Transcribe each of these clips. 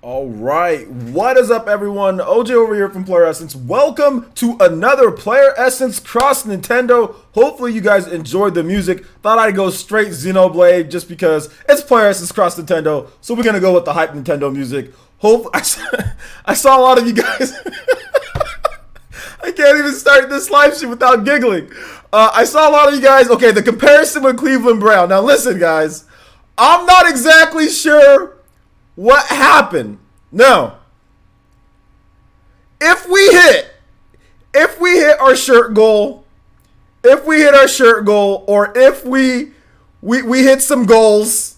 All right, what is up, everyone? OJ over here from Player Essence. Welcome to another Player Essence Cross Nintendo. Hopefully you guys enjoyed the music. Thought I'd go straight Xenoblade just because it's Player Essence Cross Nintendo. So we're gonna go with the hype Nintendo music. I saw a lot of you guys. I can't even start this live stream without giggling. I saw a lot of you guys. Okay, the comparison with Cleveland Brown. Now listen, guys. I'm not exactly sure what happened. No. If we hit our shirt goal, or if we hit some goals,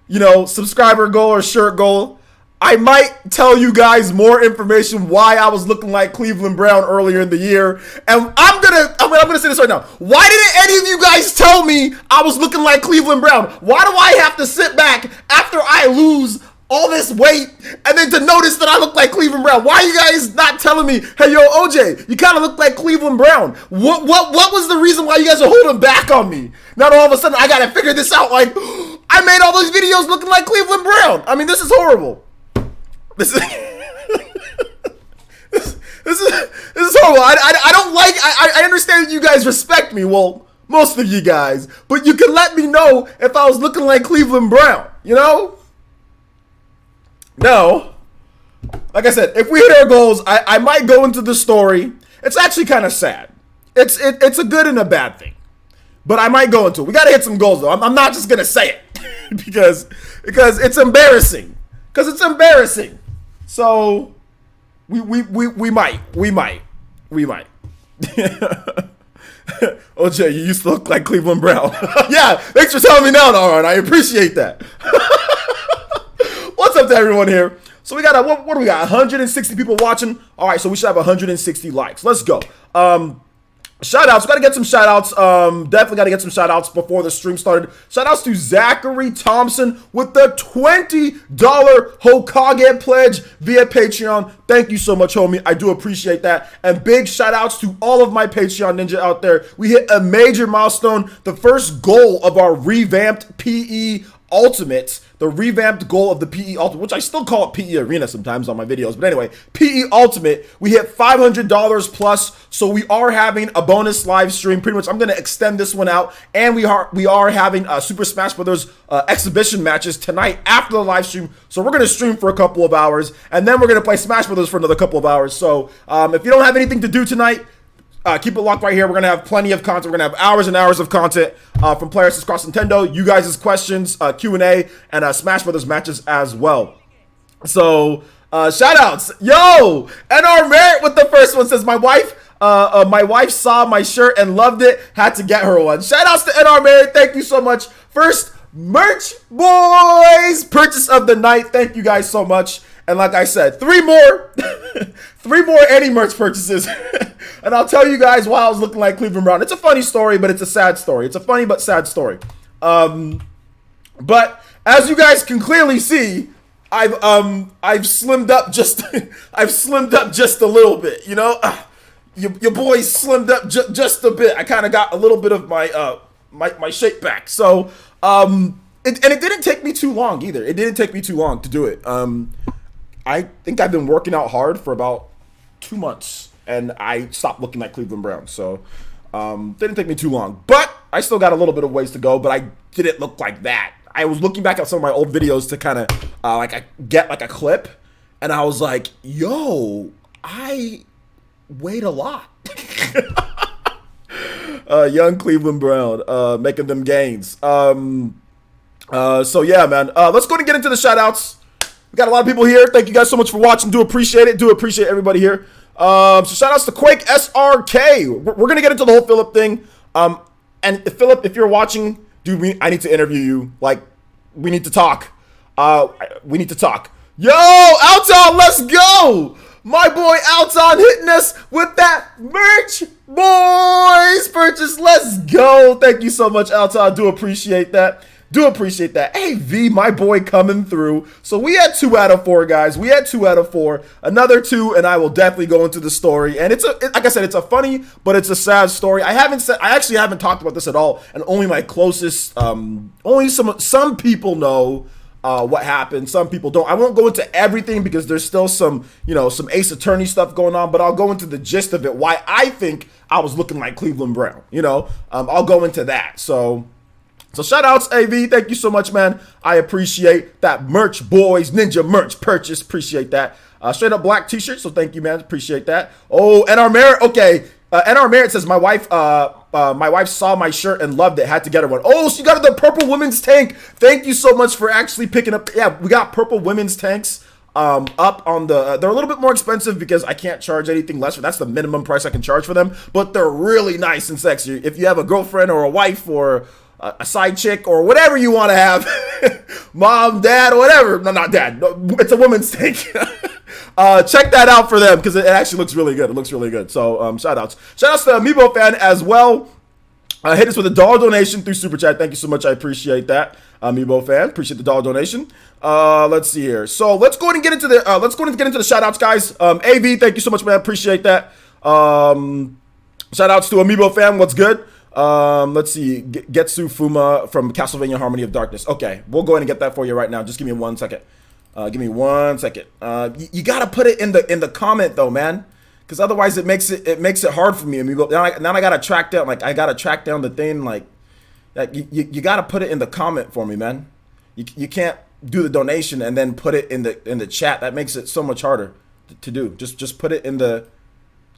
you know, subscriber goal or shirt goal, I might tell you guys more information why I was looking like Cleveland Brown earlier in the year. And I'm gonna say this right now. Why didn't any of you guys tell me I was looking like Cleveland Brown? Why do I have to sit back after I lose all this weight and then to notice that I look like Cleveland Brown? Why are you guys not telling me, hey, yo, OJ, you kind of look like Cleveland Brown? What was the reason why you guys are holding back on me? Now all of a sudden I gotta figure this out. Like, I made all those videos looking like Cleveland Brown. I mean, this is horrible. This is this is horrible. I don't like. I understand that you guys respect me. Well, most of you guys, but you can let me know if I was looking like Cleveland Brown. You know. No, like I said, if we hit our goals, I might go into the story. It's actually kind of sad. It's a good and a bad thing, but I might go into it. We gotta hit some goals though. I'm not just gonna say it because it's embarrassing. Because it's embarrassing. So we might. OJ, you used to look like Cleveland Brown. Yeah, thanks for telling me now, Aaron. I appreciate that. What's up to everyone here? So we got what do we got? 160 people watching. All right, so we should have 160 likes. Let's go. Shout outs, gotta get some shout outs. Definitely gotta get some shout outs before the stream started. Shout outs to Zachary Thompson with the $20 Hokage pledge via Patreon. Thank you so much, homie. I do appreciate that. And big shout outs to all of my Patreon ninja out there. We hit a major milestone, the first goal of our revamped PE Ultimate, the revamped goal of the PE Ultimate, which I still call it PE Arena sometimes on my videos. But anyway, PE Ultimate, we hit $500 plus. So we are having a bonus live stream. Pretty much, I'm going to extend this one out. And we are having Super Smash Brothers exhibition matches tonight after the live stream. So we're going to stream for a couple of hours. And then we're going to play Smash Brothers for another couple of hours. So if you don't have anything to do tonight, keep it locked right here. We're going to have plenty of content. We're going to have hours and hours of content from Player Essence Cross Nintendo, you guys' questions, Q&A, and Smash Brothers matches as well. So, shout outs. Yo, NR Merit with the first one says, my wife saw my shirt and loved it. Had to get her one. Shout outs to NR Merit. Thank you so much. First merch boys purchase of the night. Thank you guys so much. And like I said, three more any merch purchases. And I'll tell you guys why I was looking like Cleveland Brown. It's a funny story, but it's a sad story. It's a funny but sad story. But as you guys can clearly see, I've slimmed up just a little bit. You know, your boy slimmed up just a bit. I kind of got a little bit of my my shape back. So it didn't take me too long either. It didn't take me too long to do it. I think I've been working out hard for about 2 months, and I stopped looking like Cleveland Brown. So, didn't take me too long. But I still got a little bit of ways to go, but I didn't look like that. I was looking back at some of my old videos to kind of get like a clip, and I was like, yo, I weighed a lot. Young Cleveland Brown, making them gains. So yeah, man. Let's go and get into the shout outs. We got a lot of people here. Thank you guys so much for watching. Do appreciate it. Do appreciate everybody here. So shout outs to Quake SRK. We're going to get into the whole Filip thing. And Filip, if you're watching, dude, I need to interview you. Like, we need to talk. We need to talk. Yo, Alton, let's go. My boy Alton hitting us with that merch boys purchase. Let's go. Thank you so much, Alton. Do appreciate that. Do appreciate that. Hey, V, my boy coming through. So we had 2 out of 4, guys. We had 2 out of 4. Another 2, and I will definitely go into the story. And like I said, it's a funny, but it's a sad story. I actually haven't talked about this at all. And only my closest, only some people know what happened. Some people don't. I won't go into everything because there's still some, some Ace Attorney stuff going on, but I'll go into the gist of it, why I think I was looking like Cleveland Brown, I'll go into that. So shout outs, AV. Thank you so much, man. I appreciate that merch, boys. Ninja merch purchase. Appreciate that. Straight up black t-shirt. So thank you, man. Appreciate that. Oh, NR Merritt. Okay. NR Merritt says, my wife saw my shirt and loved it. Had to get her one. Oh, she got the purple women's tank. Thank you so much for actually picking up. Yeah, we got purple women's tanks up on the, they're a little bit more expensive because I can't charge anything less. That's the minimum price I can charge for them. But they're really nice and sexy. If you have a girlfriend or a wife or a side chick or whatever you want to have, mom, dad, or whatever. No, not dad. No, it's a woman's tank. Check that out for them because it actually looks really good. It looks really good. So shout outs. Shout outs to Amiibo Fan as well. Hit us with a $1 donation through Super Chat. Thank you so much. I appreciate that. Amiibo Fan. Appreciate the $1 donation. Let's see here. So let's go ahead and get into the shout outs, guys. AV, thank you so much, man. Appreciate that. Shout outs to Amiibo Fan. What's good? Let's see. Getsu Fuma from Castlevania Harmony of Darkness. Okay, we'll go ahead and get that for you right now. Just give me 1 second. Give me 1 second. You gotta put it in the comment though, man, because otherwise it makes it hard for me. Now I gotta track down. Like I gotta track down the thing. Like you gotta put it in the comment for me, man. You can't do the donation and then put it in the chat. That makes it so much harder to do. Just put it in the.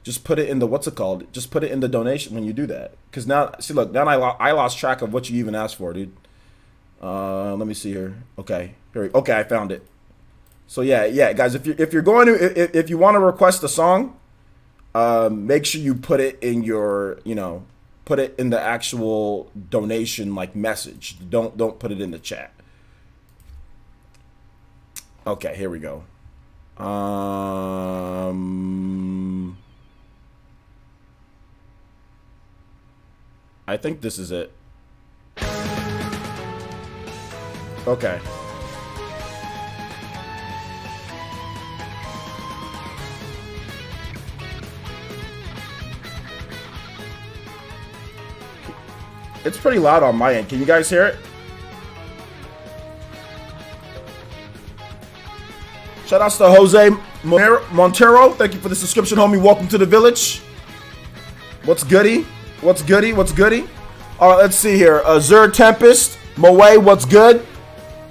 Just put it in the, what's it called? Just put it in the donation when you do that. Because now, see, look, now I lost track of what you even asked for, dude. Let me see here. Okay, okay, I found it. So yeah, guys, if you're going to, if you want to request a song, make sure you put it in your, put it in the actual donation like message. Don't put it in the chat. Okay, here we go. I think this is it. Okay. It's pretty loud on my end. Can you guys hear it? Shout outs to Jose Montero. Thank you for the subscription, homie. Welcome to the village. What's goody? What's goody? What's goody? All right, let's see here. Zur Tempest, Moe, what's good?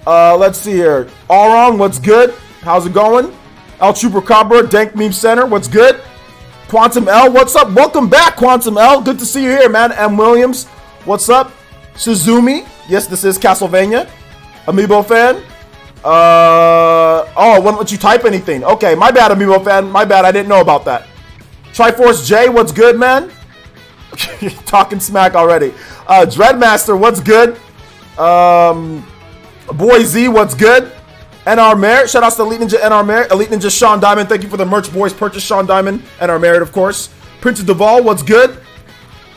Let's see here. Auron, what's good? How's it going? El Chupacabra, Dank Meme Center, what's good? Quantum L, what's up? Welcome back, Quantum L. Good to see you here, man. M. Williams, what's up? Shizumi, yes, this is Castlevania. Amiibo Fan. Oh, it wouldn't let you type anything. Okay, my bad, Amiibo Fan. My bad, I didn't know about that. Triforce J, what's good, man? Talking smack already. Dreadmaster, what's good? Boy Z, what's good? NR Merritt, shout outs to Elite Ninja NR Merritt, Elite Ninja Sean Diamond, thank you for the merch, boys. Purchase Sean Diamond, NR Merritt, of course. Prince of Duval, what's good?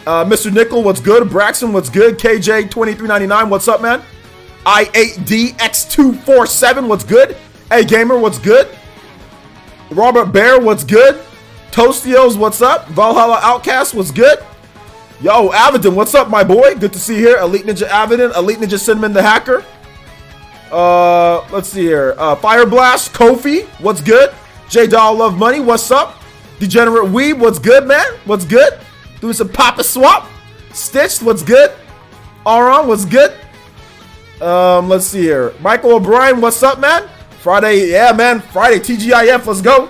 Mr. Nickel, what's good? Braxton, what's good? KJ2399, what's up, man? I8DX247, what's good? Hey Gamer, what's good? Robert Bear, what's good? Toastios, what's up? Valhalla Outcast, what's good? Yo, Avidin, what's up, my boy? Good to see you here. Elite Ninja Avidin, Elite Ninja Cinnamon the Hacker. Let's see here. Fire Blast, Kofi, what's good? J Doll Love Money, what's up? Degenerate Weeb, what's good, man? What's good? Doing some Papa Swap. Stitched, what's good? Auron, what's good? Let's see here. Michael O'Brien, what's up, man? Friday, yeah, man. Friday, TGIF, let's go.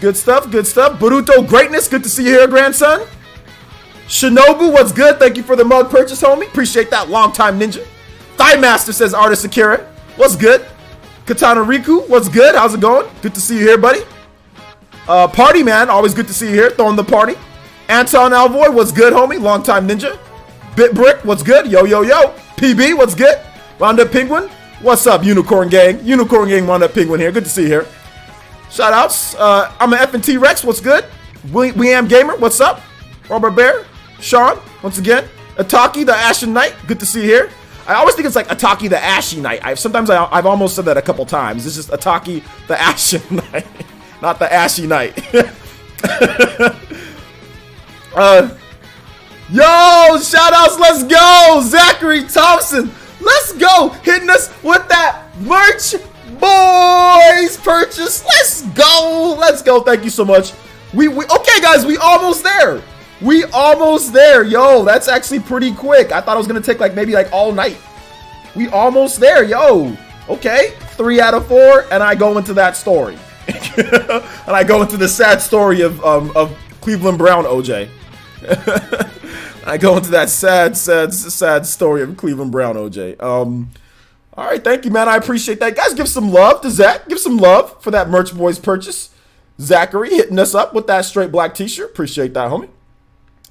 Good stuff, good stuff. Boruto Greatness, good to see you here, grandson. Shinobu, what's good? Thank you for the mug purchase, homie. Appreciate that. Long time ninja. Thigh Master says Artist Akira. What's good? Katana Riku, what's good? How's it going? Good to see you here, buddy. Party Man, always good to see you here. Throwing the party. Anton Alvoy, what's good, homie? Long time ninja. Bitbrick, what's good? Yo, yo, yo. PB, what's good? Roundup Penguin, what's up, Unicorn Gang? Unicorn Gang, Roundup Penguin here. Good to see you here. Shout outs. I'm an F&T Rex, what's good? We Am Gamer, what's up? Robert Bear, Sean, once again. Ataki, the Ashen Knight, good to see you here. I always think it's like Ataki, the Ashy Knight. I've almost said that a couple times. It's just Ataki, the Ashen Knight, not the Ashy Knight. Yo, shout outs, let's go. Zachary Thompson, Let's go. Hitting us with that merch boys purchase. Let's go. Let's go. Thank you so much. Okay, guys, we almost there. We almost there. Yo, that's actually pretty quick. I thought it was going to take like maybe like all night. We almost there. Yo. Okay. 3 out of 4. And I go into that story. And I go into the sad story of Cleveland Brown OJ. I go into that sad story of Cleveland Brown OJ. All right, thank you, man. I appreciate that. Guys, give some love to Zach. Give some love for that merch boys purchase. Zachary hitting us up with that straight black t-shirt. Appreciate that, homie.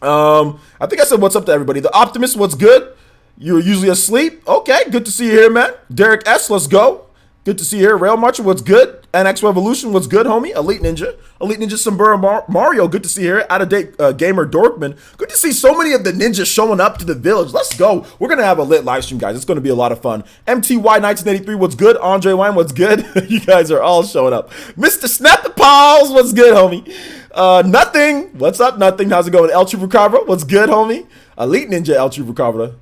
I think I said what's up to everybody. The Optimist, what's good? You're usually asleep. Okay, good to see you here, man. Derek S, let's go. Good to see you here. Rail Marcher, what's good? NX Revolution, what's good, homie? Elite Ninja Sombrero Mario, good to see you here. Out of date Gamer Dorkman, good to see so many of the ninjas showing up to the village. Let's go. We're gonna have a lit live stream, guys. It's gonna be a lot of fun. MTY 1983, what's good? Andre Wine, what's good? You guys are all showing up. Mr. Snap the Paws, what's good, homie? Nothing. What's up, Nothing? How's it going? El Chupacabra, what's good, homie? Elite Ninja El Chupacabra.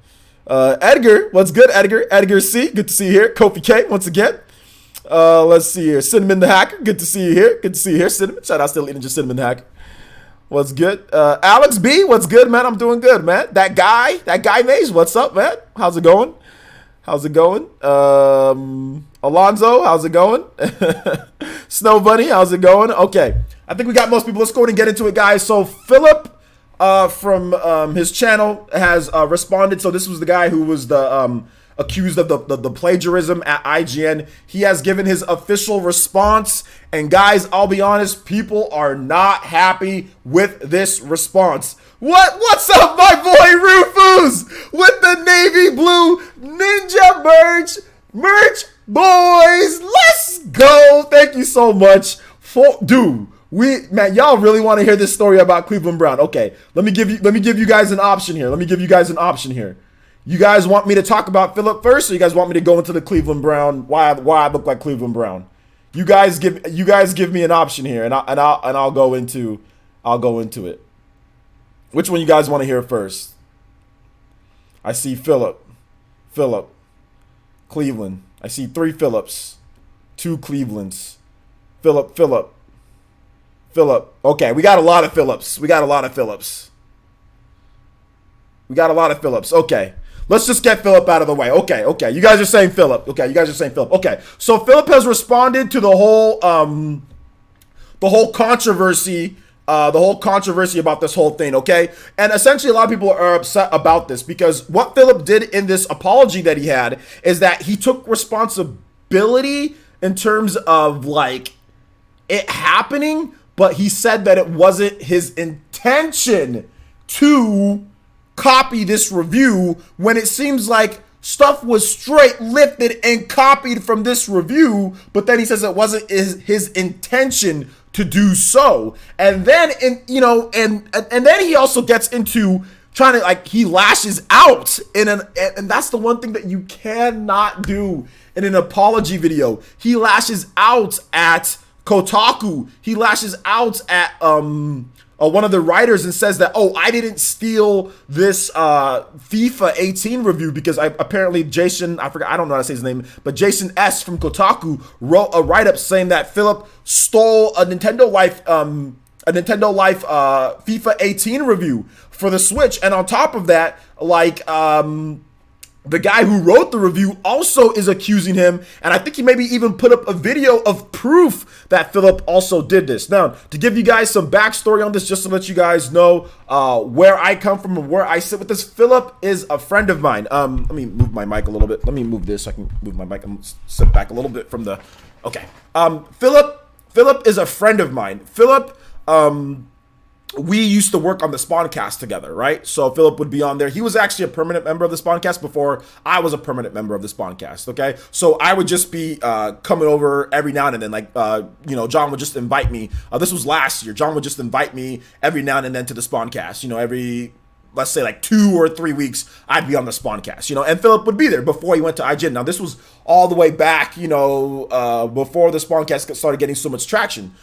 Edgar, what's good, Edgar? Edgar C, good to see you here. Kofi K, once again. Let's see here. Cinnamon the Hacker, good to see you here. Good to see you here, Cinnamon. Shout out to Elite Ninja Cinnamon the Hacker. What's good? Alex B, what's good, man? I'm doing good, man. That guy Maze, what's up, man? How's it going? How's it going? Alonzo, how's it going? Snow Bunny, how's it going? Okay, I think we got most people. Let's go ahead and get into it, guys. So Filip from his channel has responded. So this was the guy who was the accused of the plagiarism at IGN. He has given his official response, and guys, I'll be honest, people are not happy with this response. What's up, my boy Rufus with the navy blue ninja merch boys? Let's go. Thank you so much for man, y'all really want to hear this story about Cleveland Brown. Okay, let me give you guys an option here. You guys want me to talk about Filip first, or you guys want me to go into the Cleveland Brown, why I look like Cleveland Brown? You guys give me an option here, and I'll go into it. Which one you guys want to hear first? I see Filip, Cleveland. I see 3 Philips, 2 Clevelands. Filip. Okay, we got a lot of Philips. Okay. Let's just get Filip out of the way. Okay. You guys are saying Filip. Okay. So Filip has responded to the whole controversy about this whole thing, okay? And essentially a lot of people are upset about this because what Filip did in this apology that he had is that he took responsibility in terms of like it happening, but he said that it wasn't his intention to copy this review when it seems like stuff was straight lifted and copied from this review, but then he says it wasn't his intention to do so. And then and then he also gets into trying to like he lashes out and that's the one thing that you cannot do in an apology video. He lashes out at Kotaku. He lashes out at one of the writers and says that, oh, I didn't steal this FIFA 18 review because apparently Jason, I don't know how to say his name, but Jason S from Kotaku wrote a write-up saying that Filip stole a Nintendo Life FIFA 18 review for the Switch. And on top of that, like, the guy who wrote the review also is accusing him, and I think he maybe even put up a video of proof that Filip also did this. Now, to give you guys some backstory on this, just to let you guys know where I come from and where I sit with this, Filip is a friend of mine. Let me move my mic a little bit. Let me move this so I can move my mic and sit back a little bit from the... Okay. Filip is a friend of mine. Filip, we used to work on the Spawncast together, right? So Filip would be on there. He was actually a permanent member of the Spawncast before I was a permanent member of the Spawncast, okay? So I would just be coming over every now and then, like, John would just invite me. This was last year. John would just invite me every now and then to the Spawncast. Every, let's say, like 2 or 3 weeks, I'd be on the Spawncast, and Filip would be there before he went to IGN. Now, this was all the way back, before the Spawncast started getting so much traction.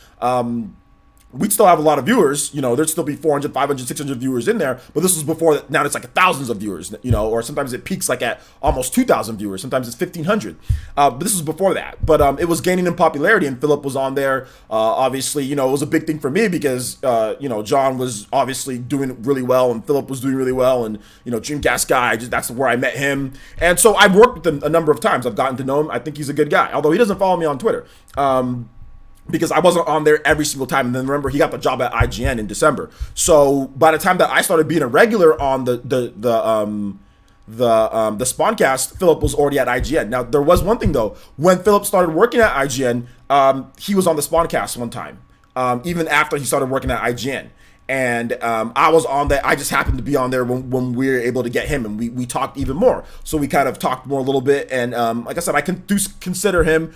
we'd still have a lot of viewers, there'd still be 400, 500, 600 viewers in there, but this was before, now it's like thousands of viewers, or sometimes it peaks like at almost 2,000 viewers, sometimes it's 1,500, but this was before that, but it was gaining in popularity, and Filip was on there. Obviously, it was a big thing for me because, John was obviously doing really well, and Filip was doing really well, and, Dreamcast guy, that's where I met him, and so I've worked with him a number of times. I've gotten to know him. I think he's a good guy, although he doesn't follow me on Twitter. Because I wasn't on there every single time. And then remember, he got the job at IGN in December. So by the time that I started being a regular on the Spawncast, Filip was already at IGN. Now, there was one thing though. When Filip started working at IGN, he was on the Spawncast one time, even after he started working at IGN. And I was on that. I just happened to be on there when we were able to get him, and we talked even more. So we kind of talked more a little bit. And like I said, I do consider him,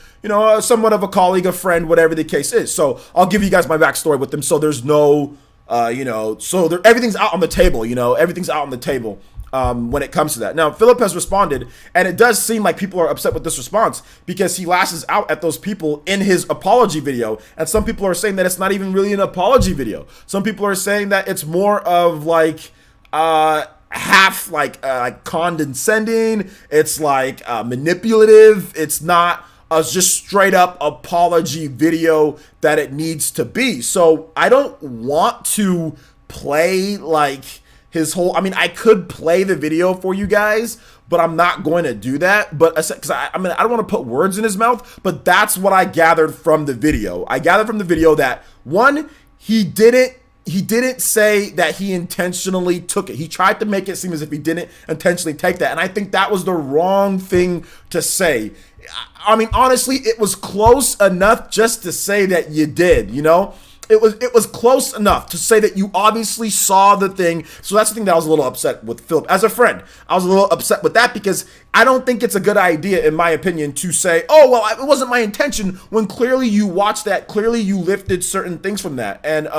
somewhat of a colleague, a friend, whatever the case is. So I'll give you guys my backstory with him. So there's no, everything's out on the table. Everything's out on the table. When it comes to that. Now, Filip has responded, and it does seem like people are upset with this response because he lashes out at those people in his apology video, and some people are saying that it's not even really an apology video. Some people are saying that it's more of like half like condescending. It's like manipulative. It's not a just straight up apology video that it needs to be. So I don't want to play like his whole, I could play the video for you guys, but I'm not going to do that. But because I don't want to put words in his mouth, but that's what I gathered from the video. I gathered from the video that one, he didn't say that he intentionally took it. He tried to make it seem as if he didn't intentionally take that. And I think that was the wrong thing to say. Honestly, it was close enough just to say that you did, It was close enough to say that you obviously saw the thing. So that's the thing that I was a little upset with Filip. As a friend, I was a little upset with that because I don't think it's a good idea, in my opinion, to say, oh, well, it wasn't my intention, when clearly you watched that, clearly you lifted certain things from that. And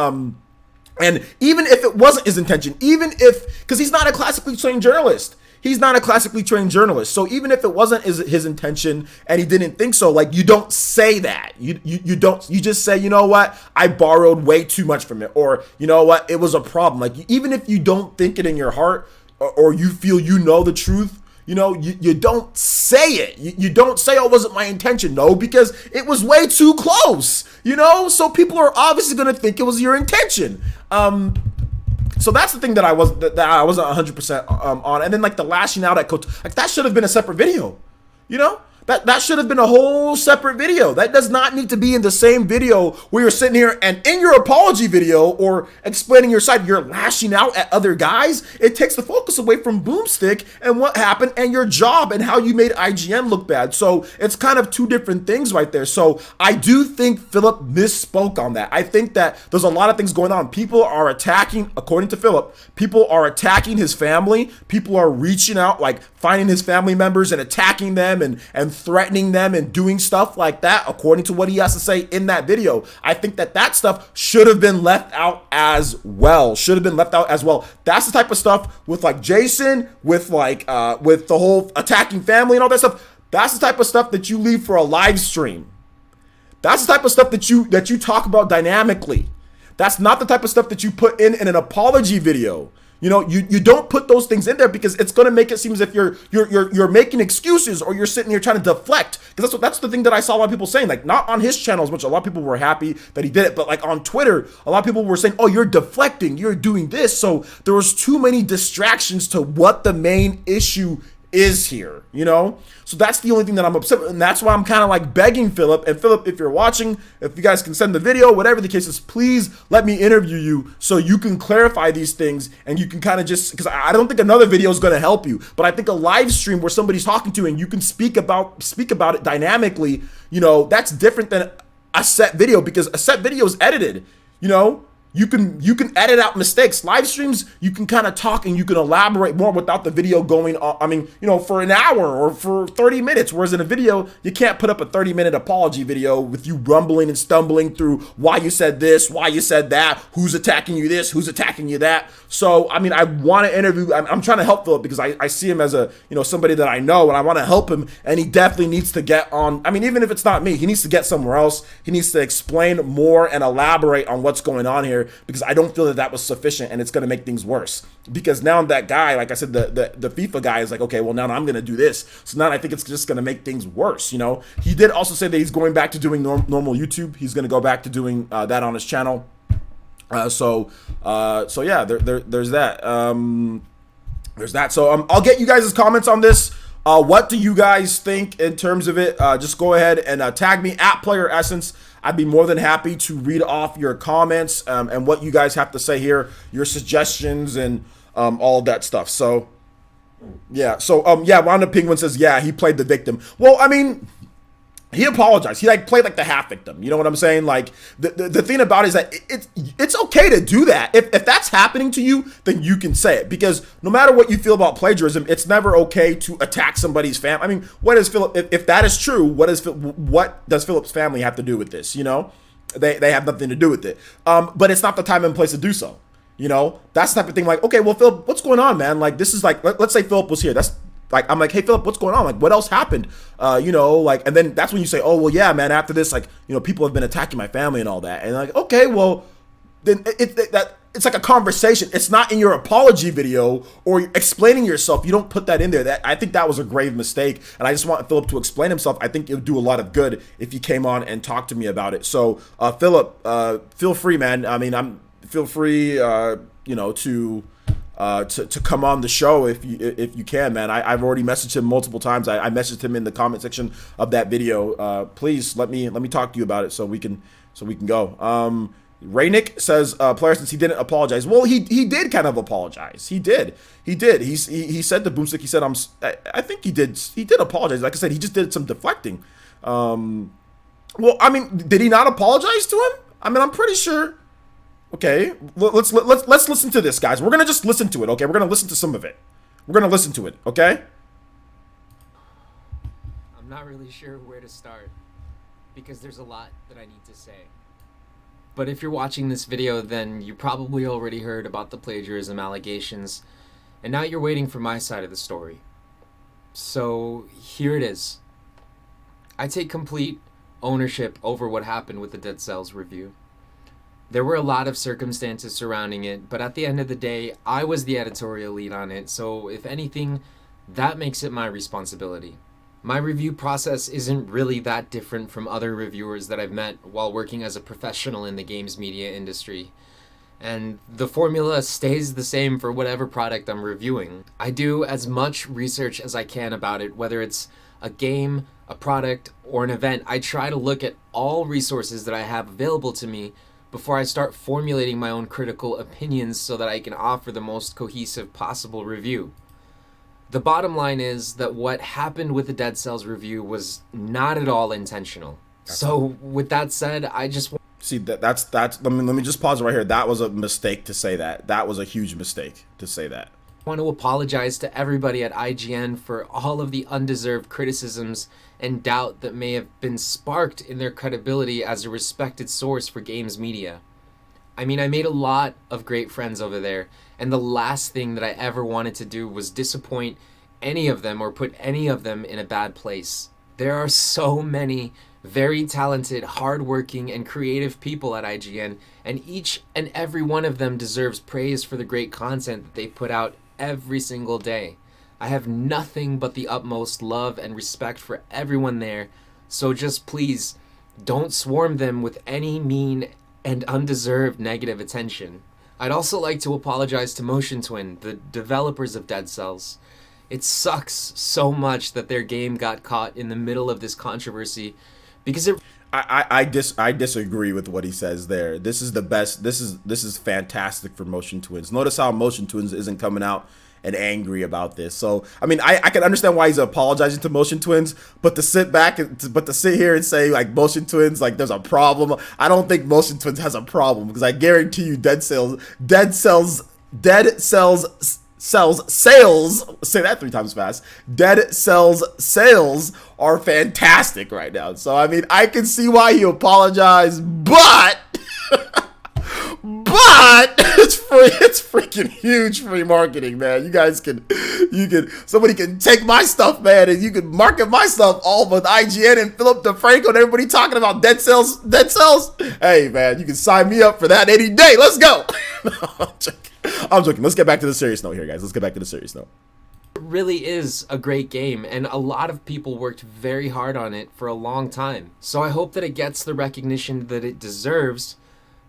even if it wasn't his intention, because he's not a classically trained journalist. He's not a classically trained journalist. So even if it wasn't his intention and he didn't think so, like, you don't say that. You just say, you know what, I borrowed way too much from it. Or, you know what, it was a problem. Like, even if you don't think it in your heart, or you feel the truth, you don't say it. You don't say, oh, it wasn't my intention. No, because it was way too close, so people are obviously going to think it was your intention. So that's the thing that I wasn't 100% on. And then like the lashing out at Coach, like that should have been a separate video, That should have been a whole separate video. That does not need to be in the same video where you're sitting here and in your apology video or explaining your side, you're lashing out at other guys. It takes the focus away from Boomstick and what happened and your job and how you made IGN look bad. So it's kind of two different things right there. So I do think Filip misspoke on that. I think that there's a lot of things going on. People are attacking, according to Filip, people are attacking his family. People are reaching out, like finding his family members and attacking them and threatening them and doing stuff like that, according to what he has to say in that video. I think that stuff should have been left out as well. That's the type of stuff with like Jason, with like with the whole attacking family and all that stuff. That's the type of stuff that you leave for a live stream. That's the type of stuff that you talk about dynamically. That's not the type of stuff that you put in an apology video. You don't put those things in there because it's going to make it seem as if you're making excuses or you're sitting here trying to deflect. Because that's the thing that I saw a lot of people saying, like not on his channels, which a lot of people were happy that he did it, but like on Twitter, a lot of people were saying, oh, you're deflecting, you're doing this. So there was too many distractions to what the main issue is here, So that's the only thing that I'm upset with, and that's why I'm kind of like begging Filip. And Filip, if you're watching, if you guys can send the video, whatever the case is, please let me interview you so you can clarify these things and you can kind of just, because I don't think another video is going to help you, but I think a live stream where somebody's talking to you and you can speak about it dynamically, that's different than a set video, because a set video is edited, you can edit out mistakes. Live streams, you can kind of talk and you can elaborate more without the video going on, I mean, you know, for an hour or for 30 minutes. Whereas in a video, you can't put up a 30-minute apology video with you rumbling and stumbling through why you said this, why you said that, who's attacking you this, who's attacking you that. So, I mean, I want to interview, I'm trying to help Filip because I see him as a, you know, somebody that I know, and I want to help him, and he definitely needs to get on, I mean, even if it's not me, he needs to get somewhere else. He needs to explain more and elaborate on what's going on here, because I don't feel that was sufficient, and it's going to make things worse. Because now that guy, like I said, the FIFA guy is like, okay, well, now I'm going to do this. So now I think it's just going to make things worse, you know? He did also say that he's going back to doing normal YouTube. He's going to go back to doing that on his channel. So yeah, there's that. There's that. So I'll get you guys' comments on this. What do you guys think in terms of it? Just go ahead and tag me at Player Essence. I'd be more than happy to read off your comments and what you guys have to say here, your suggestions and all of that stuff. So yeah. So yeah, Wanda Penguin says, yeah, he played the victim. Well, I mean, he apologized. He like played like the half victim. You know what I'm saying? Like the thing about it is that it's okay to do that. If that's happening to you, then you can say it, because no matter what you feel about plagiarism, it's never okay to attack somebody's family. I mean, what is Filip? If that is true, what does Filip's family have to do with this? You know, they have nothing to do with it. But it's not the time and place to do so. You know, that's the type of thing. Like, okay, well, Filip, what's going on, man? Like, this is like, let's say Filip was here. That's like, I'm like, hey, Filip, what's going on? Like, what else happened? You know, like, and then that's when you say, oh, well, yeah, man, after this, like, you know, people have been attacking my family and all that. And like, okay, well, then it's like a conversation. It's not in your apology video or explaining yourself. You don't put that in there. I think that was a grave mistake. And I just want Filip to explain himself. I think it would do a lot of good if he came on and talked to me about it. So, Filip, feel free, man. I mean, feel free, you know, to come on the show if you can, man. I've already messaged him multiple times. I messaged him in the comment section of that video. Please let me talk to you about it so we can go. Raynick says, player, since he didn't apologize. Well, he did kind of apologize. He did. He said to Boomstick, he said, I think he did apologize. Like I said, he just did some deflecting. Well, I mean, did he not apologize to him? I mean, I'm pretty sure. Okay, let's listen to this, guys. We're gonna just listen to it, okay? We're gonna listen to some of it. We're gonna listen to it, okay? I'm not really sure where to start because there's a lot that I need to say. But if you're watching this video, then you probably already heard about the plagiarism allegations, and now you're waiting for my side of the story. So here it is. I take complete ownership over what happened with the Dead Cells review. There were a lot of circumstances surrounding it, but at the end of the day, I was the editorial lead on it, so if anything, that makes it my responsibility. My review process isn't really that different from other reviewers that I've met while working as a professional in the games media industry. And the formula stays the same for whatever product I'm reviewing. I do as much research as I can about it, whether it's a game, a product, or an event. I try to look at all resources that I have available to me before I start formulating my own critical opinions so that I can offer the most cohesive possible review. The bottom line is that what happened with the Dead Cells review was not at all intentional. So with that said, I just see that's let me just pause right here. That was a mistake to say that. That was a huge mistake to say that. I want to apologize to everybody at IGN for all of the undeserved criticisms and doubt that may have been sparked in their credibility as a respected source for games media. I mean, I made a lot of great friends over there, and the last thing that I ever wanted to do was disappoint any of them or put any of them in a bad place. There are so many very talented, hardworking, and creative people at IGN, and each and every one of them deserves praise for the great content that they put out every single day. I have nothing but the utmost love and respect for everyone there, so just please don't swarm them with any mean and undeserved negative attention. I'd also like to apologize to Motion Twin, the developers of Dead Cells. It sucks so much that their game got caught in the middle of this controversy because it I disagree with what he says there. This is the best. This is fantastic for Motion Twins. Notice how Motion Twins isn't coming out and angry about this. So, I mean, I can understand why he's apologizing to Motion Twins, but to sit back but to sit here and say like Motion Twins, like there's a problem. I don't think Motion Twins has a problem, because I guarantee you sales, say that 3 times fast. Dead Cells sales are fantastic right now. So, I mean, I can see why he apologized, but it's freaking huge free marketing, man. You guys somebody can take my stuff, man, and you can market my stuff all with IGN and Filip DeFranco and everybody talking about Dead Cells. Hey, man, you can sign me up for that any day. Let's go. I'm joking. Let's get back to the serious note here, guys. Let's get back to the serious note. It really is a great game, and a lot of people worked very hard on it for a long time. So I hope that it gets the recognition that it deserves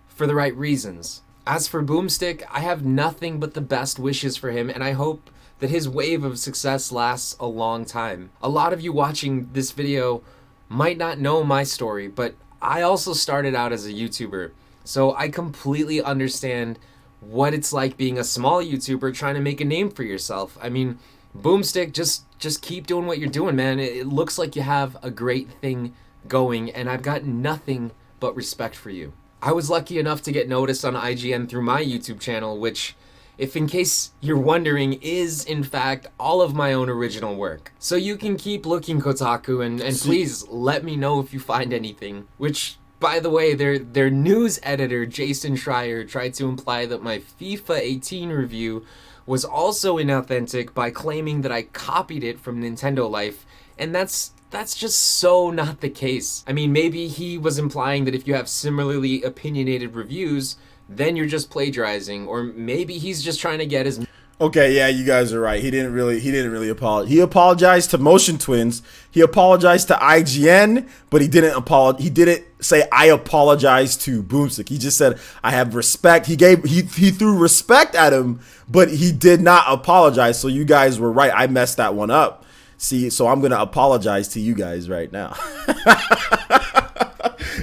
for the right reasons. As for Boomstick, I have nothing but the best wishes for him, and I hope that his wave of success lasts a long time. A lot of you watching this video might not know my story, but I also started out as a YouTuber, so I completely understand what it's like being a small YouTuber trying to make a name for yourself. I mean, Boomstick, just keep doing what you're doing, man. It looks like you have a great thing going, and I've got nothing but respect for you. I was lucky enough to get noticed on IGN through my YouTube channel, which, if in case you're wondering, is in fact all of my own original work. So you can keep looking, Kotaku, and please let me know if you find anything. Which, by the way, their news editor, Jason Schreier, tried to imply that my FIFA 18 review was also inauthentic by claiming that I copied it from Nintendo Life, and that's just so not the case. I mean, maybe he was implying that if you have similarly opinionated reviews, then you're just plagiarizing, or maybe he's just trying to get his... Okay, yeah, you guys are right. He didn't really apologize. He apologized to Motion Twins. He apologized to IGN, but he didn't say I apologize to Boomstick. He just said I have respect. He threw respect at him, but he did not apologize. So you guys were right. I messed that one up. See, so I'm gonna apologize to you guys right now.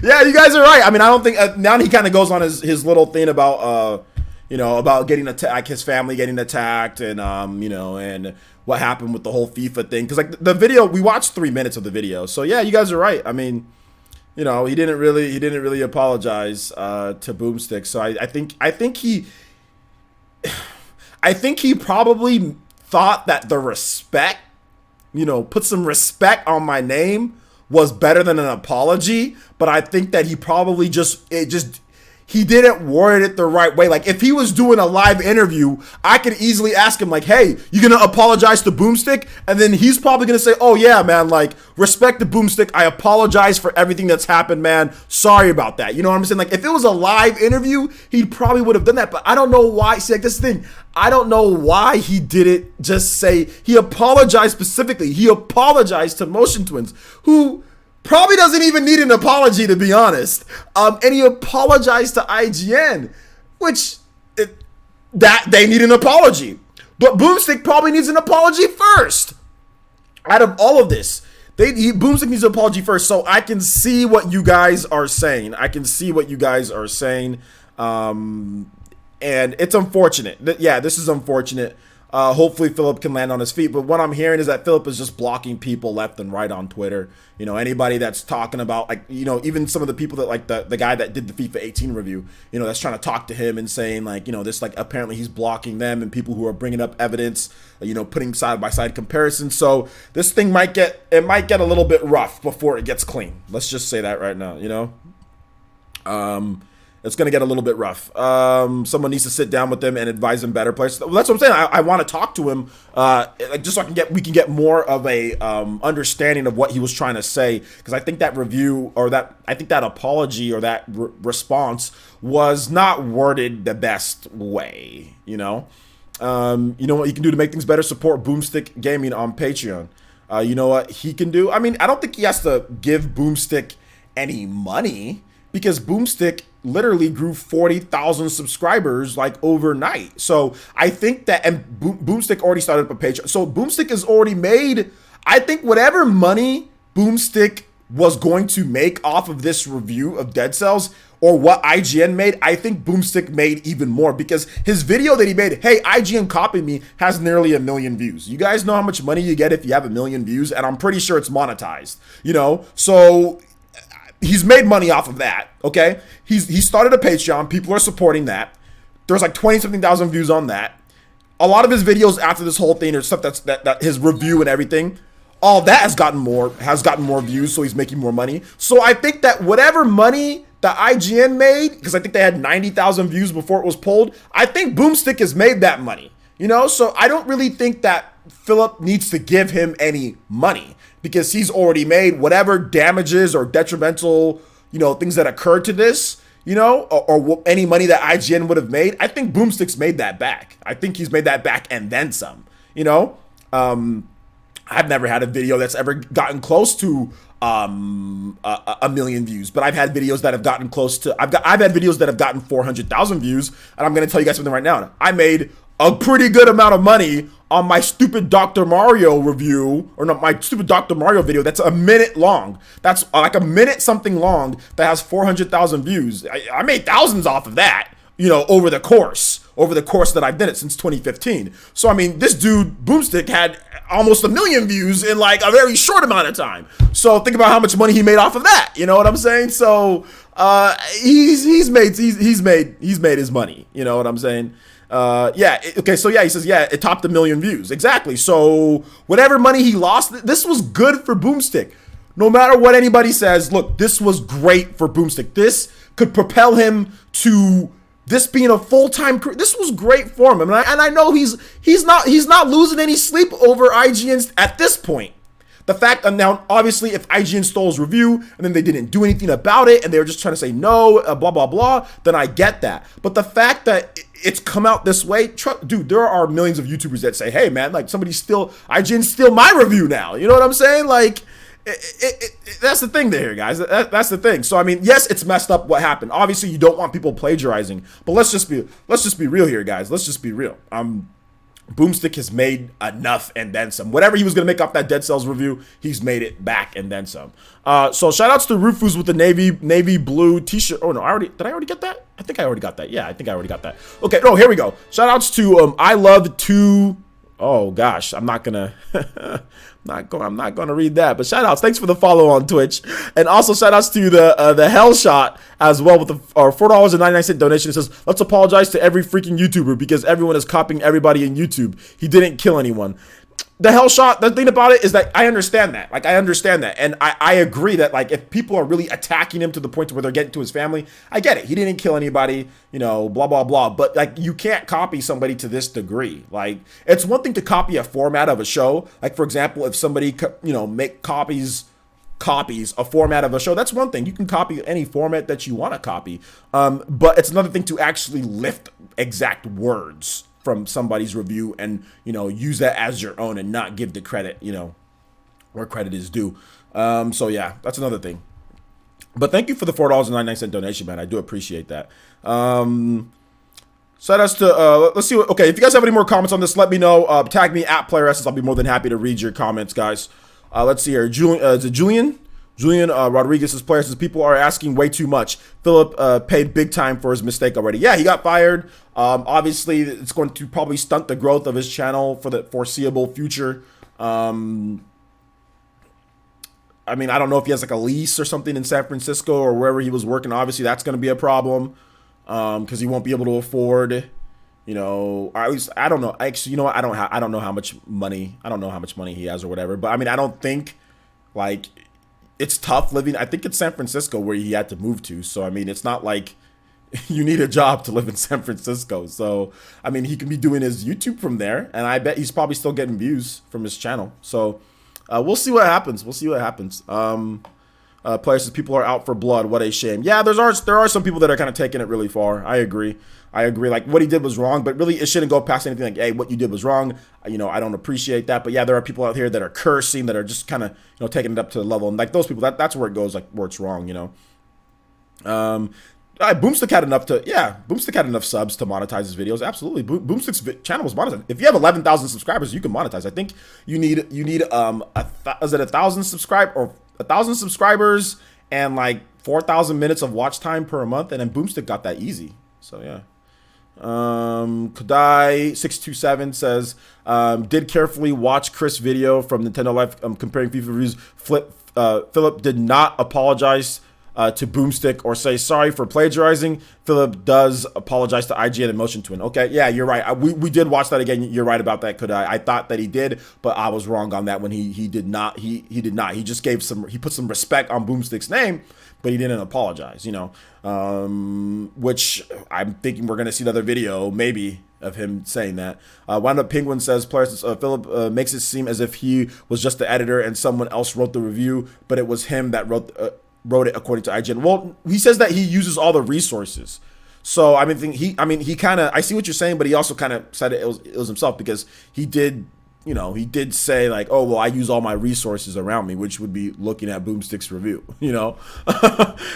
Yeah, you guys are right. I mean, I don't think now he kind of goes on his little thing about about getting attacked, his family getting attacked, and and what happened with the whole FIFA thing. Because like the video, we watched 3 minutes of the video. So yeah, you guys are right. I mean, he didn't really apologize to Boomstick. So I think he probably thought that the respect, put some respect on my name, was better than an apology. But I think that he probably he didn't word it the right way. Like, if he was doing a live interview, I could easily ask him, like, hey, you gonna apologize to Boomstick? And then he's probably gonna say, oh yeah, man, like, respect to Boomstick. I apologize for everything that's happened, man. Sorry about that. You know what I'm saying? Like, if it was a live interview, he probably would have done that. But I don't know why. See, like, this thing, I don't know why he didn't just say, he apologized specifically. He apologized to Motion Twins, who probably doesn't even need an apology, to be honest. And he apologized to IGN, which that they need an apology. But Boomstick probably needs an apology first. Out of all of this, Boomstick needs an apology first. So I can see what you guys are saying. And it's unfortunate. Yeah, this is unfortunate. Hopefully Filip can land on his feet. But what I'm hearing is that Filip is just blocking people left and right on Twitter. Anybody that's talking about, like, even some of the people that, like, the guy that did the FIFA 18 review, that's trying to talk to him and saying, like, this, like, apparently he's blocking them, and people who are bringing up evidence, putting side-by-side comparisons. So this thing might get a little bit rough before it gets clean. Let's just say that right now, It's going to get a little bit rough. Someone needs to sit down with them and advise them better players. Well, that's what I'm saying. I want to talk to him, just so we can get more of a understanding of what he was trying to say. Because I think that review, or that apology, or that response was not worded the best way. You know what you can do to make things better? Support Boomstick Gaming on Patreon. You know what he can do? I mean, I don't think he has to give Boomstick any money, because Boomstick literally grew 40,000 subscribers like overnight. So I think that, and Boomstick already started up a page. So Boomstick has already made, I think, whatever money Boomstick was going to make off of this review of Dead Cells or what IGN made, I think Boomstick made even more, because his video that he made, hey, IGN copied me, has nearly 1 million views. You guys know how much money you get if you have 1 million views, and I'm pretty sure it's monetized, you know? So he's made money off of that, okay? He started a Patreon. People are supporting that. There's like 20-something thousand views on that. A lot of his videos after this whole thing, or stuff that his review and everything, all that has gotten more views, so he's making more money. So I think that whatever money that IGN made, because I think they had 90,000 views before it was pulled, I think Boomstick has made that money, you know? So I don't really think that Filip needs to give him any money, because he's already made whatever damages or detrimental, you know, things that occurred to this, you know, or any money that IGN would have made. I think Boomstick's made that back. I think he's made that back and then some, you know? I've never had a video that's ever gotten close to 1 million views, but I've had videos that have gotten close to, I've had videos that have gotten 400,000 views, and I'm going to tell you guys something right now. I made a pretty good amount of money on my stupid Dr. Mario review, or not, my stupid Dr. Mario video that's 1 minute long. That's like 1 minute something long that has 400,000 views. I made thousands off of that, you know, over the course that I've done it since 2015. So, I mean, this dude, Boomstick, had almost 1 million views in like a very short amount of time. So think about how much money he made off of that. You know what I'm saying? So, he's made his money. You know what I'm saying? Okay, so yeah, he says, yeah, it topped 1 million views. Exactly. So whatever money he lost, this was good for Boomstick. No matter what anybody says, look, this was great for Boomstick. This could propel him to this being a full-time career. This was great for him. And I know he's not losing any sleep over IGN's at this point. The fact, and now obviously if IGN stole his review and then they didn't do anything about it and they were just trying to say no, blah, blah, blah, then I get that. But the fact that it's come out this way, dude, there are millions of YouTubers that say, hey man, like IGN steal my review now. You know what I'm saying? Like, that's the thing there, guys. That's the thing. So I mean, yes, it's messed up what happened. Obviously, you don't want people plagiarizing, but let's just be real here, guys. Let's just be real. Boomstick has made enough and then some. Whatever he was gonna make off that Dead Cells review, he's made it back and then some. So shout outs to Rufus with the navy blue t-shirt. Oh no, did I already get that? I think I already got that. Yeah, I think I already got that. Okay, no, here we go. Shout outs to I love to. Oh gosh, I'm not gonna read that, but shout outs. Thanks for the follow on Twitch. And also shout outs to the Hell Shot as well with our $4.99 donation. It says, let's apologize to every freaking YouTuber because everyone is copying everybody in YouTube. He didn't kill anyone. The Hell Shot, the thing about it is that I understand that. Like, I understand that. And I agree that, like, if people are really attacking him to the point where they're getting to his family, I get it. He didn't kill anybody, you know, blah, blah, blah. But, like, you can't copy somebody to this degree. Like, it's one thing to copy a format of a show. Like, for example, if somebody, you know, copies a format of a show, that's one thing. You can copy any format that you want to copy. But it's another thing to actually lift exact words from somebody's review and, you know, use that as your own and not give the credit, you know, where credit is due. So yeah, that's another thing. But thank you for the $4.99 donation, man. I do appreciate that. Shout outs to, let's see what, okay, if you guys have any more comments on this, let me know. Tag me at PlayerSS. I'll be more than happy to read your comments, guys. Let's see here. Is it Julian? Julian Rodriguez's player says people are asking way too much. Filip paid big time for his mistake already. Yeah, he got fired. Obviously, it's going to probably stunt the growth of his channel for the foreseeable future. I mean, I don't know if he has like a lease or something in San Francisco or wherever he was working. Obviously, that's going to be a problem because he won't be able to afford, you know, or at least I don't know. Actually, you know what? I don't know how much money. I don't know how much money he has or whatever. But I mean, I don't think like. It's tough living. I think it's San Francisco where he had to move to. So, I mean, it's not like you need a job to live in San Francisco. So, I mean, he can be doing his YouTube from there. And I bet he's probably still getting views from his channel. So, we'll see what happens. We'll see what happens. Players says people are out for blood. What a shame. Yeah, there are some people that are kind of taking it really far. I agree. Like, what he did was wrong, but really it shouldn't go past anything like, hey, what you did was wrong. You know, I don't appreciate that. But yeah, there are people out here that are cursing, that are just kind of, you know, taking it up to the level. And like those people, that's where it goes, like where it's wrong, you know. Boomstick had enough subs to monetize his videos. Absolutely. Boomstick's channel was monetized. If you have 11,000 subscribers, you can monetize. I think you need 1,000 subscribers and like 4,000 minutes of watch time per month, and then Boomstick got that easy. So yeah. Kodai627 says, did carefully watch Chris' video from Nintendo Life comparing FIFA reviews. Filip did not apologize to Boomstick or say sorry for plagiarizing. Filip does apologize to IGN and Motion Twin. Okay, yeah, you're right. We did watch that again. You're right about that, Kodai. I thought that he did, but I was wrong on that when he did not. He did not. He just gave he put some respect on Boomstick's name, but he didn't apologize, you know, which I'm thinking we're going to see another video maybe of him saying that. Wound Up Penguin says, Filip makes it seem as if he was just the editor and someone else wrote the review, but it was him that wrote it according to IGN. Well, he says that he uses all the resources. So I mean, he kind of, I see what you're saying, but he also kind of said it was himself, because he did, you know, he did say like, oh, well, I use all my resources around me, which would be looking at Boomstick's review, you know?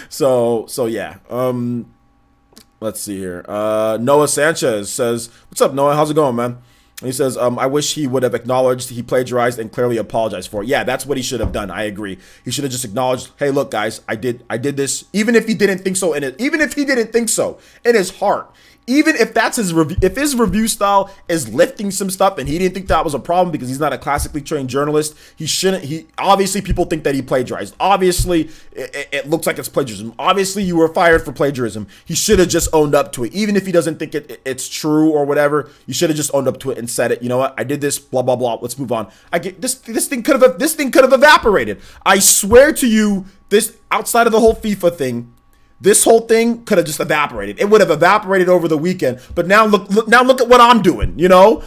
so yeah. Let's see here. Noah Sanchez says, what's up, Noah? How's it going, man? And he says, I wish he would have acknowledged he plagiarized and clearly apologized for it. Yeah, that's what he should have done. I agree. He should have just acknowledged, hey, look, guys, I did this, even if he didn't think so in his heart. Even if that's his review, if his review style is lifting some stuff and he didn't think that was a problem because he's not a classically trained journalist, he obviously people think that he plagiarized. Obviously, it looks like it's plagiarism. Obviously, you were fired for plagiarism. He should have just owned up to it. Even if he doesn't think it's true or whatever, you should have just owned up to it and said it. You know what? I did this, blah, blah, blah. Let's move on. I get this thing could have evaporated. I swear to you, this outside of the whole FIFA thing, this whole thing could have just evaporated. It would have evaporated over the weekend. But now look at what I'm doing, you know?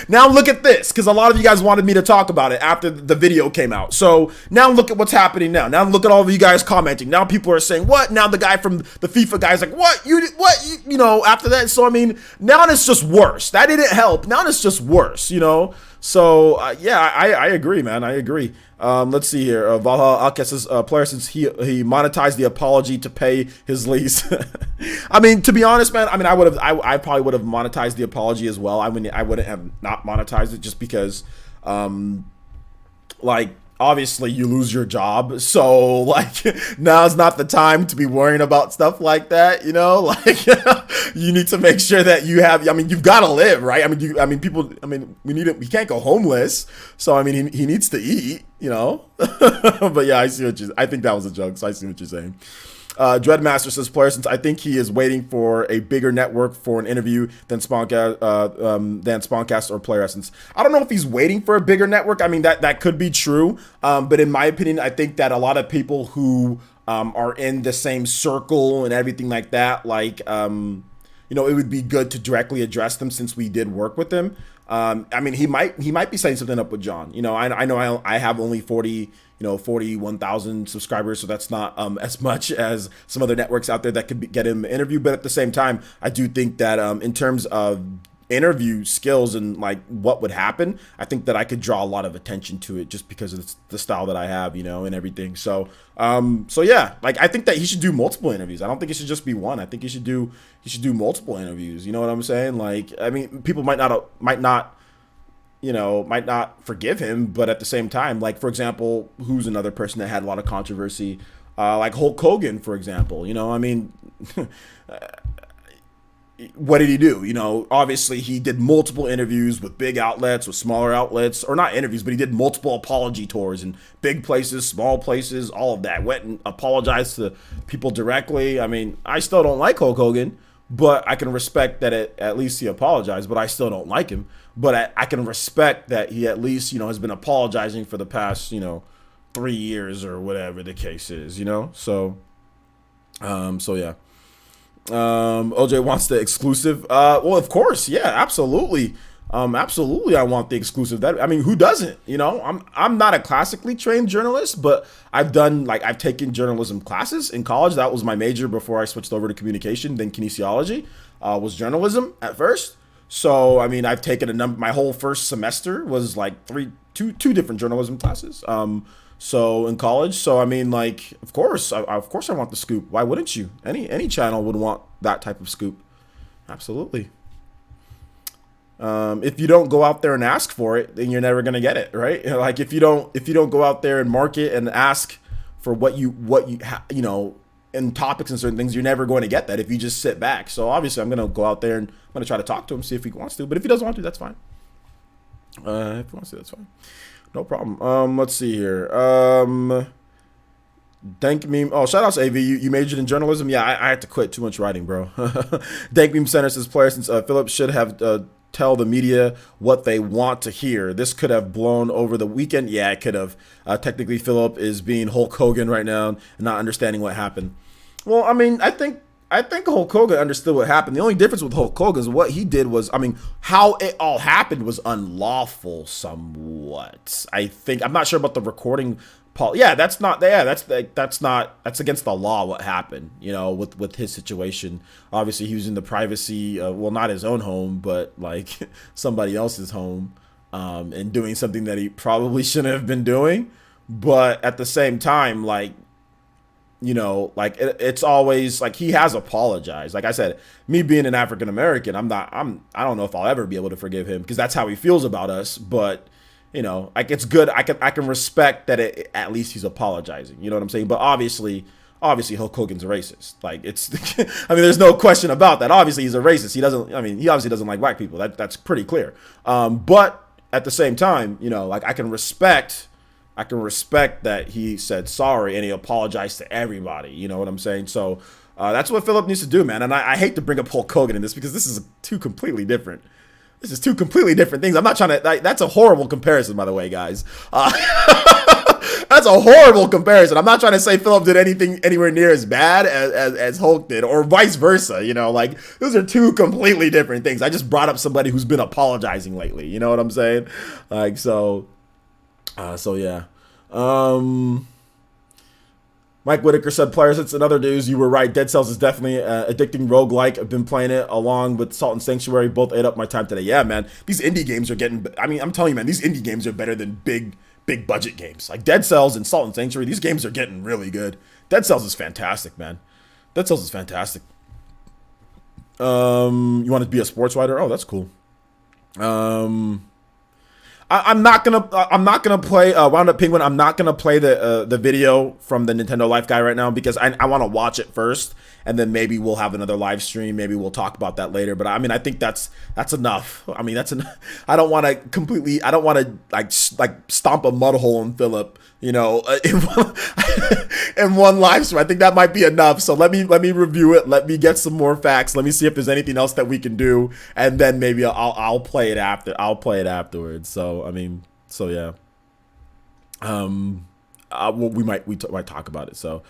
Now look at this, because a lot of you guys wanted me to talk about it after the video came out. So now look at what's happening now. Now look at all of you guys commenting. Now people are saying, what? Now the guy from the FIFA guy's like, what? You know, after that. So, I mean, now it's just worse. That didn't help. Now it's just worse, you know? So, yeah, I agree, man. I agree. Let's see here. Valhalla Alka says, player, since he monetized the apology to pay his lease. I mean, to be honest, man, I mean, I probably would have monetized the apology as well. I wouldn't have not monetized it, just because, like, obviously you lose your job, so like now's not the time to be worrying about stuff like that, you know? Like you need to make sure that you have, I mean, you've got to live, right? We can't go homeless, so I mean he needs to eat, you know? But yeah, I think that was a joke, so I see what you're saying. Dreadmaster says, player, since I think he is waiting for a bigger network for an interview than Spawncast or Player Essence. I don't know if he's waiting for a bigger network. I mean, that could be true. But in my opinion, I think that a lot of people who are in the same circle and everything like that, like, you know, it would be good to directly address them, since we did work with him. I mean, he might be setting something up with John. You know, I know I have only 41,000 subscribers, so that's not as much as some other networks out there that could get him an interview. But at the same time, I do think that in terms of interview skills and like what would happen, I think that I could draw a lot of attention to it, just because of the style that I have, you know, and everything. So so yeah, like I think that he should do multiple interviews. I don't think it should just be one. I think he should do multiple interviews. You know what I'm saying? Like, I mean, people might not forgive him, but at the same time, like, for example, who's another person that had a lot of controversy, like Hulk Hogan, for example. You know, I mean, what did he do? You know, obviously he did multiple interviews with big outlets, with smaller outlets, or not interviews, but he did multiple apology tours in big places, small places, all of that. Went and apologized to people directly. I mean, I still don't like Hulk Hogan, but I can respect that at least he apologized, but I still don't like him. But I can respect that he at least, you know, has been apologizing for the past, you know, 3 years or whatever the case is, you know? So, so yeah. OJ wants the exclusive. Well, of course. Yeah, absolutely. Absolutely. I want the exclusive. I mean, who doesn't, you know? I'm not a classically trained journalist, but I've taken journalism classes in college. That was my major before I switched over to communication. Then kinesiology, was journalism at first. So, I mean, I've taken my whole first semester was like two different journalism classes. So in college. So, I mean, like, of course I want the scoop. Why wouldn't you? Any channel would want that type of scoop. Absolutely. If you don't go out there and ask for it, then you're never going to get it, right? Like, if you don't go out there and market and ask for what you you know, in topics and certain things, you're never going to get that if you just sit back. So obviously I'm going to go out there and I'm going to try to talk to him, see if he wants to. But if he doesn't want to, that's fine. If he wants to, that's fine. No problem. Let's see here. Dank Meme. Oh, shout out to AV. You majored in journalism? Yeah, I had to quit. Too much writing, bro. Dank Meme Center says, player, since Filip should have tell the media what they want to hear. This could have blown over the weekend. Yeah, it could have. Technically, Filip is being Hulk Hogan right now and not understanding what happened. Well, I mean, I think Hulk Hogan understood what happened. The only difference with Hulk Hogan is what he did was, I mean, how it all happened was unlawful somewhat. I'm not sure about the recording. Yeah, that's against the law what happened, you know, with his situation. Obviously, he was in the privacy, well, not his own home, but like somebody else's home, and doing something that he probably shouldn't have been doing. But at the same time, like, you know, like it's always like he has apologized. Like I said, me being an African American, I don't know if I'll ever be able to forgive him because that's how he feels about us. But you know, like it's good. I can respect that at least he's apologizing. You know what I'm saying? But obviously Hulk Hogan's a racist. Like it's, I mean, there's no question about that. Obviously he's a racist. He obviously doesn't like black people. That's pretty clear. But at the same time, you know, like I can respect that he said sorry and he apologized to everybody. You know what I'm saying? So that's what Filip needs to do, man. And I hate to bring up Hulk Hogan in this because this is two completely different things. I'm not trying to, that's a horrible comparison, by the way, guys. That's a horrible comparison. I'm not trying to say Filip did anything anywhere near as bad as Hulk did, or vice versa. You know, like those are two completely different things. I just brought up somebody who's been apologizing lately. You know what I'm saying? Like, so yeah. Mike Whitaker said, players, it's another news. You were right. Dead Cells is definitely addicting roguelike. I've been playing it along with Salt and Sanctuary. Both ate up my time today. Yeah, man. These indie games are getting, I mean, I'm telling you, man, these indie games are better than big budget games. Like Dead Cells and Salt and Sanctuary, these games are getting really good. Dead Cells is fantastic, man. Dead Cells is fantastic. You want to be a sports writer? Oh, that's cool. I'm not gonna play Wound Up Penguin. I'm not gonna play the video from the Nintendo Life guy right now because I want to watch it first, and then maybe we'll have another live stream. Maybe we'll talk about that later. But I mean, I think that's enough. I mean, I don't want to like stomp a mud hole in Filip, you know, in one live stream. I think that might be enough. So let me review it. Let me get some more facts. Let me see if there's anything else that we can do, and then maybe I'll play it after. I'll play it afterwards. So I mean, so yeah. We might talk about it. So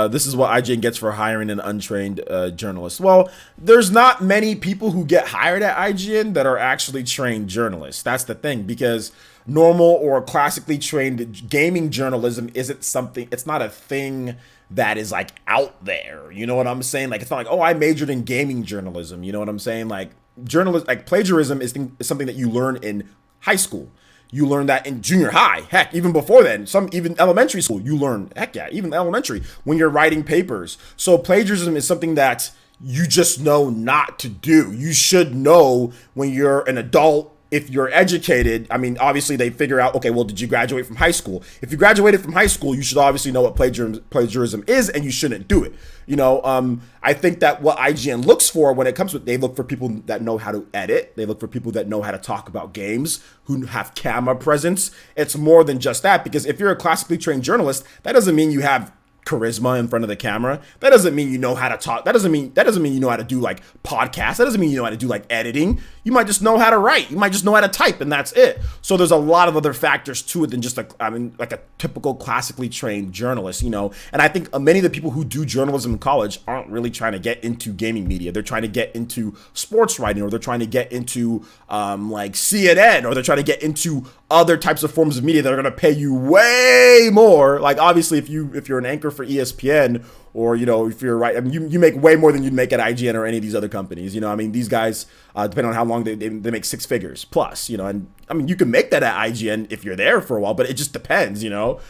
this is what IGN gets for hiring an untrained journalist. Well, there's not many people who get hired at IGN that are actually trained journalists. That's the thing, because normal or classically trained gaming journalism isn't something, it's not a thing that is like out there. You know what I'm saying? Like, it's not like, oh, I majored in gaming journalism. You know what I'm saying? Like plagiarism is something that you learn in high school. You learn that in junior high. Heck, even before then, even elementary school, you learn, even elementary, when you're writing papers. So plagiarism is something that you just know not to do. You should know when you're an adult. If you're educated, I mean, obviously they figure out, okay, well, did you graduate from high school? If you graduated from high school, you should obviously know what plagiarism is, and you shouldn't do it. You know, I think that what IGN looks for when it comes to, they look for people that know how to edit. They look for people that know how to talk about games, who have camera presence. It's more than just that, because if you're a classically trained journalist, that doesn't mean you have charisma in front of the camera. That doesn't mean you know how to talk. That doesn't mean you know how to do like podcasts. That doesn't mean you know how to do like editing. You might just know how to write. You might just know how to type, and that's it. So there's a lot of other factors to it than just like a typical classically trained journalist, you know. And I think many of the people who do journalism in college aren't really trying to get into gaming media. They're trying to get into sports writing, or they're trying to get into like CNN, or they're trying to get into other types of forms of media that are going to pay you way more. Like obviously if you're an anchor for ESPN or, you know, if you're right, I mean, you make way more than you'd make at IGN or any of these other companies. You know, I mean, these guys, depending on how long they make 6 figures plus, you know, and I mean, you can make that at IGN if you're there for a while, but it just depends, you know.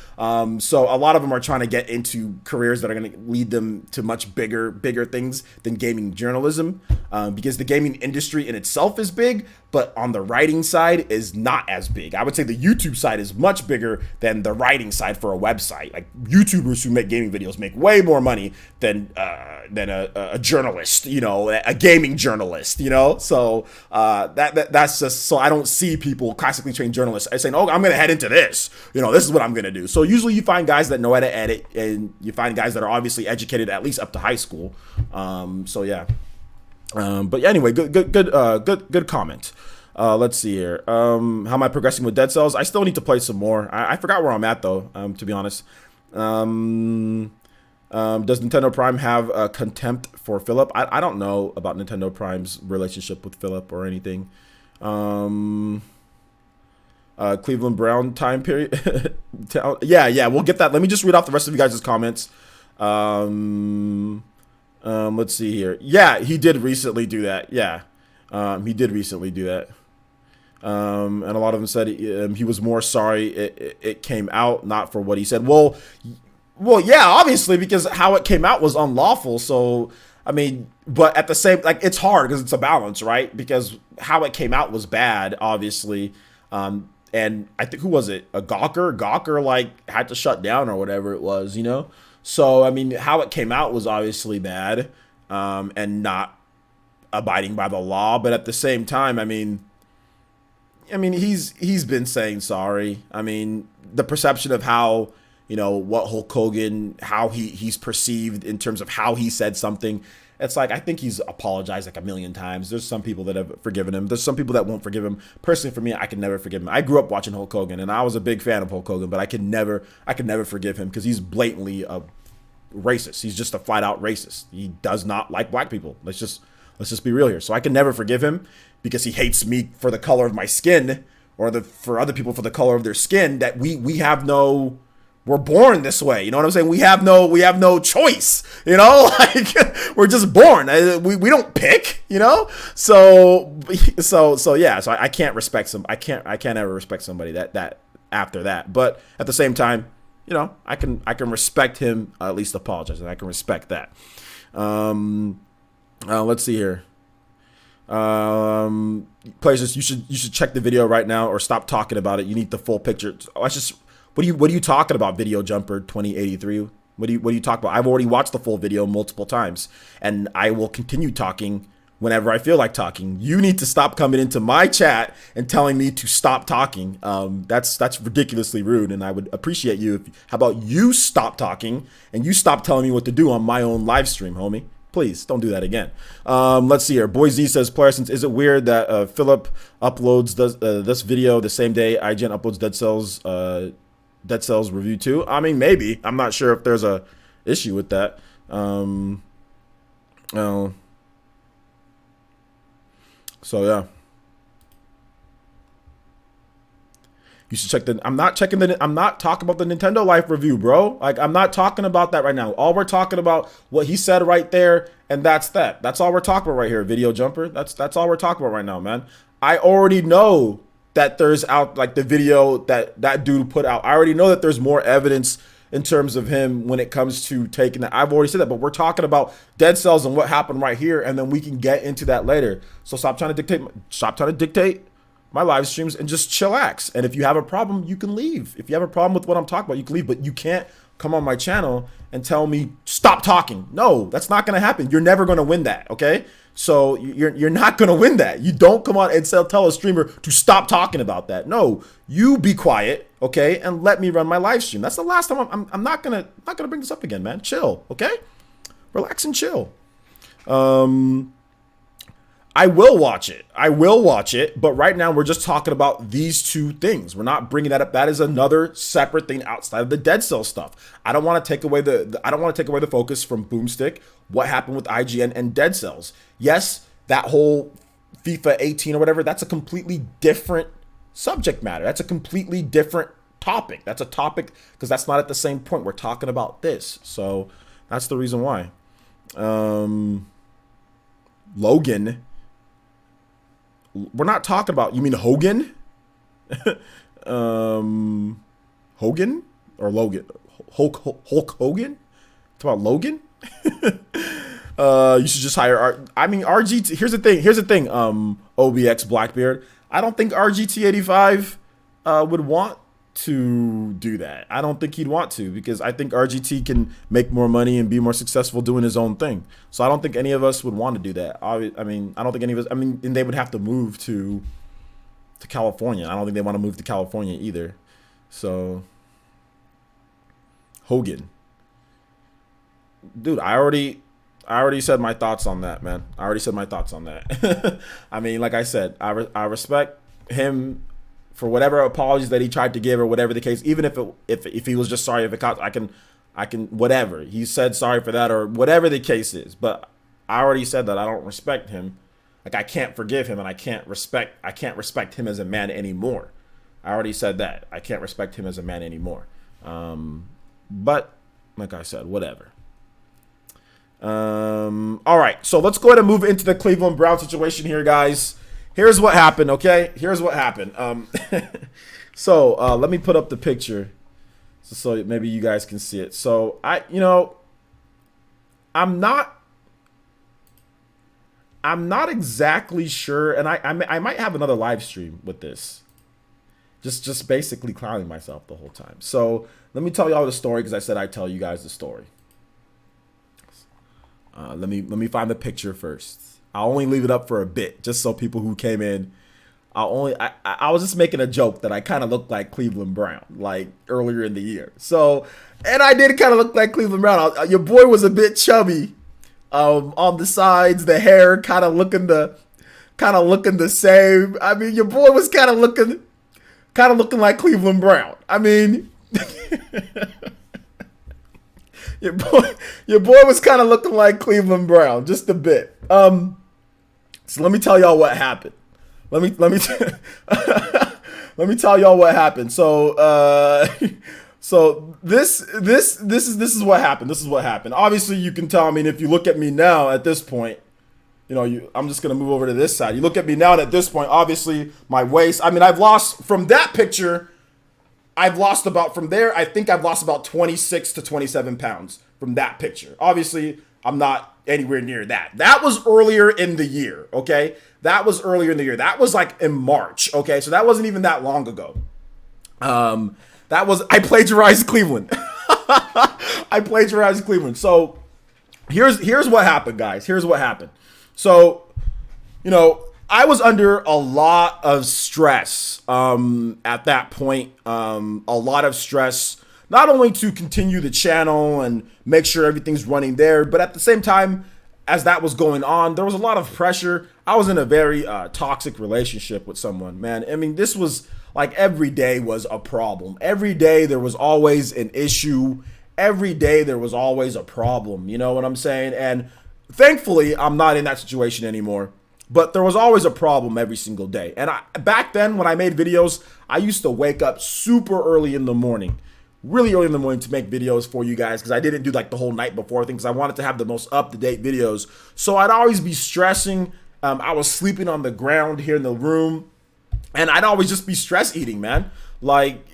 So a lot of them are trying to get into careers that are going to lead them to much bigger things than gaming journalism, because the gaming industry in itself is big, but on the writing side is not as big. I would say the YouTube side is much bigger than the writing side for a website. Like, YouTubers who make gaming videos make way more money than a journalist, you know, a gaming journalist, you know. So that's just, so I don't see people, classically trained journalists, saying, oh, I'm going to head into this, you know, this is what I'm going to do. So usually you find guys that know how to edit, and you find guys that are obviously educated at least up to high school. So yeah. But anyway, good comment. Let's see here. How am I progressing with Dead Cells? I still need to play some more. I forgot where I'm at though, to be honest. Does Nintendo Prime have a contempt for Filip? I don't know about Nintendo Prime's relationship with Filip or anything. Cleveland Brown time period. Yeah, we'll get that. Let me just read off the rest of you guys' comments. Let's see here. Yeah, he did recently do that. Yeah, he did recently do that. And a lot of them said he was more sorry it came out, not for what he said. Well, yeah, obviously, because how it came out was unlawful. So, I mean, but at the same, like, it's hard because it's a balance, right? Because how it came out was bad, obviously. And I think, who was it? A Gawker like had to shut down or whatever it was, you know? So, I mean, how it came out was obviously bad, and not abiding by the law. But at the same time, I mean, he's been saying sorry. I mean, the perception of how, you know, what Hulk Hogan, how he's perceived in terms of how he said something. It's like, I think he's apologized like a million times. There's some people that have forgiven him. There's some people that won't forgive him. Personally, for me, I can never forgive him. I grew up watching Hulk Hogan, and I was a big fan of Hulk Hogan, but I could never forgive him because he's blatantly a racist. He's just a flat out racist. He does not like black people. Let's just be real here. So I can never forgive him because he hates me for the color of my skin, or for other people for the color of their skin. That we have no. We're born this way, you know what I'm saying? We have no choice, you know. Like, we're just born. We don't pick, you know. So yeah. So I can't respect some. I can't ever respect somebody that after that. But at the same time, you know, I can respect him at least apologizing. I can respect that. Let's see here. Players, you should check the video right now or stop talking about it. You need the full picture. What are you talking about, Video Jumper 2083? What do you talk about? I've already watched the full video multiple times, and I will continue talking whenever I feel like talking. You need to stop coming into my chat and telling me to stop talking. That's ridiculously rude, and I would appreciate you how about you stop talking and you stop telling me what to do on my own live stream, homie. Please don't do that again. Let's see here. Boy Z says, Playersons, is it weird that Filip uploads this video the same day IGN uploads Dead Cells review too? I mean, maybe. I'm not sure if there's a issue with that. So yeah. You should check I'm not talking about the Nintendo Life review, bro. Like, I'm not talking about that right now. All we're talking about, what he said right there, and that's that. That's all we're talking about right here, Video Jumper. That's all we're talking about right now, man. I already know that there's out, like, the video that dude put out. I already know that there's more evidence in terms of him when it comes to taking that. I've already said that, but we're talking about Dead Cells and what happened right here, and then we can get into that later. So stop trying to dictate my live streams and just chillax. And if you have a problem, you can leave. If you have a problem with what I'm talking about, you can leave, but you can't come on my channel and tell me stop talking. No, that's not going to happen. You're never going to win that, okay? So you're not going to win that. You don't come on and tell a streamer to stop talking about that. No, you be quiet, okay, and let me run my live stream. That's the last time. I'm not gonna bring this up again, man. Chill, okay? Relax and chill. I will watch it, but right now we're just talking about these two things. We're not bringing that up. That is another separate thing outside of the Dead Cell stuff. I don't want to take away the focus from Boomstick, what happened with IGN and Dead Cells. Yes, that whole FIFA 18 or whatever, that's a completely different subject matter. That's a completely different topic. That's a topic because that's not at the same point. We're talking about this. So That's the reason why. Logan. We're not talking about, you mean Hogan? Hogan or Logan? Hulk Hogan? Talk about Logan? You should just hire RGT. Here's the thing. OBX Blackbeard. I don't think RGT85 would want to do that. I don't think he'd want to, because I think RGT can make more money and be more successful doing his own thing. So I don't think any of us would want to do that. I don't think any of us. And they would have to move to California. I don't think they want to move to California either. So Hogan, dude, I already said my thoughts on that, man. I already said my thoughts on that. I mean, like I said, I respect him for whatever apologies that he tried to give or whatever the case. Even if he was just sorry, if it cost, I can whatever he said, sorry for that or whatever the case is. But I already said that I don't respect him. Like, I can't forgive him, and I can't respect him as a man anymore. I already said that I can't respect him as a man anymore. But like I said, whatever. All right, so let's go ahead and move into the Cleveland Brown situation here, guys. Here's what happened, okay? Here's what happened. So let me put up the picture so maybe you guys can see it. So I'm not exactly sure, and I might have another live stream with this. Just basically clowning myself the whole time. So let me tell y'all the story, because I said I'd tell you guys the story. Let me find the picture first. I'll only leave it up for a bit, just so people who came in. I was just making a joke that I kind of looked like Cleveland Brown, like earlier in the year. So, and I did kind of look like Cleveland Brown. Your boy was a bit chubby, on the sides, the hair kind of looking the same. I mean, your boy was kind of looking like Cleveland Brown. I mean. Your boy was kind of looking like Cleveland Brown, just a bit. So let me tell y'all what happened. Let me tell y'all what happened. So so this is what happened. This is what happened. Obviously, you can tell. I mean, if you look at me now at this point, I'm just gonna move over to this side. You look at me now, and at this point, obviously, my waist. I mean, I've lost from that picture. I've lost about, from there, I think I've lost about 26 to 27 pounds from that picture. Obviously, I'm not anywhere near that. That was earlier in the year, okay? That was earlier in the year. That was like in March, okay? So that wasn't even that long ago. I plagiarized Cleveland. I plagiarized Cleveland. So here's what happened, guys. Here's what happened. So, I was under a lot of stress at that point. A lot of stress, not only to continue the channel and make sure everything's running there, but at the same time, as that was going on, there was a lot of pressure. I was in a very toxic relationship with someone, man. I mean, this was like every day was a problem. Every day there was always an issue. Every day there was always a problem. You know what I'm saying? And thankfully, I'm not in that situation anymore. But there was always a problem every single day. And back then, when I made videos, I used to wake up super early in the morning, really early in the morning, to make videos for you guys, because I didn't do like the whole night before thing, because I wanted to have the most up-to-date videos. So I'd always be stressing. I was sleeping on the ground here in the room, and I'd always just be stress eating, man. Like,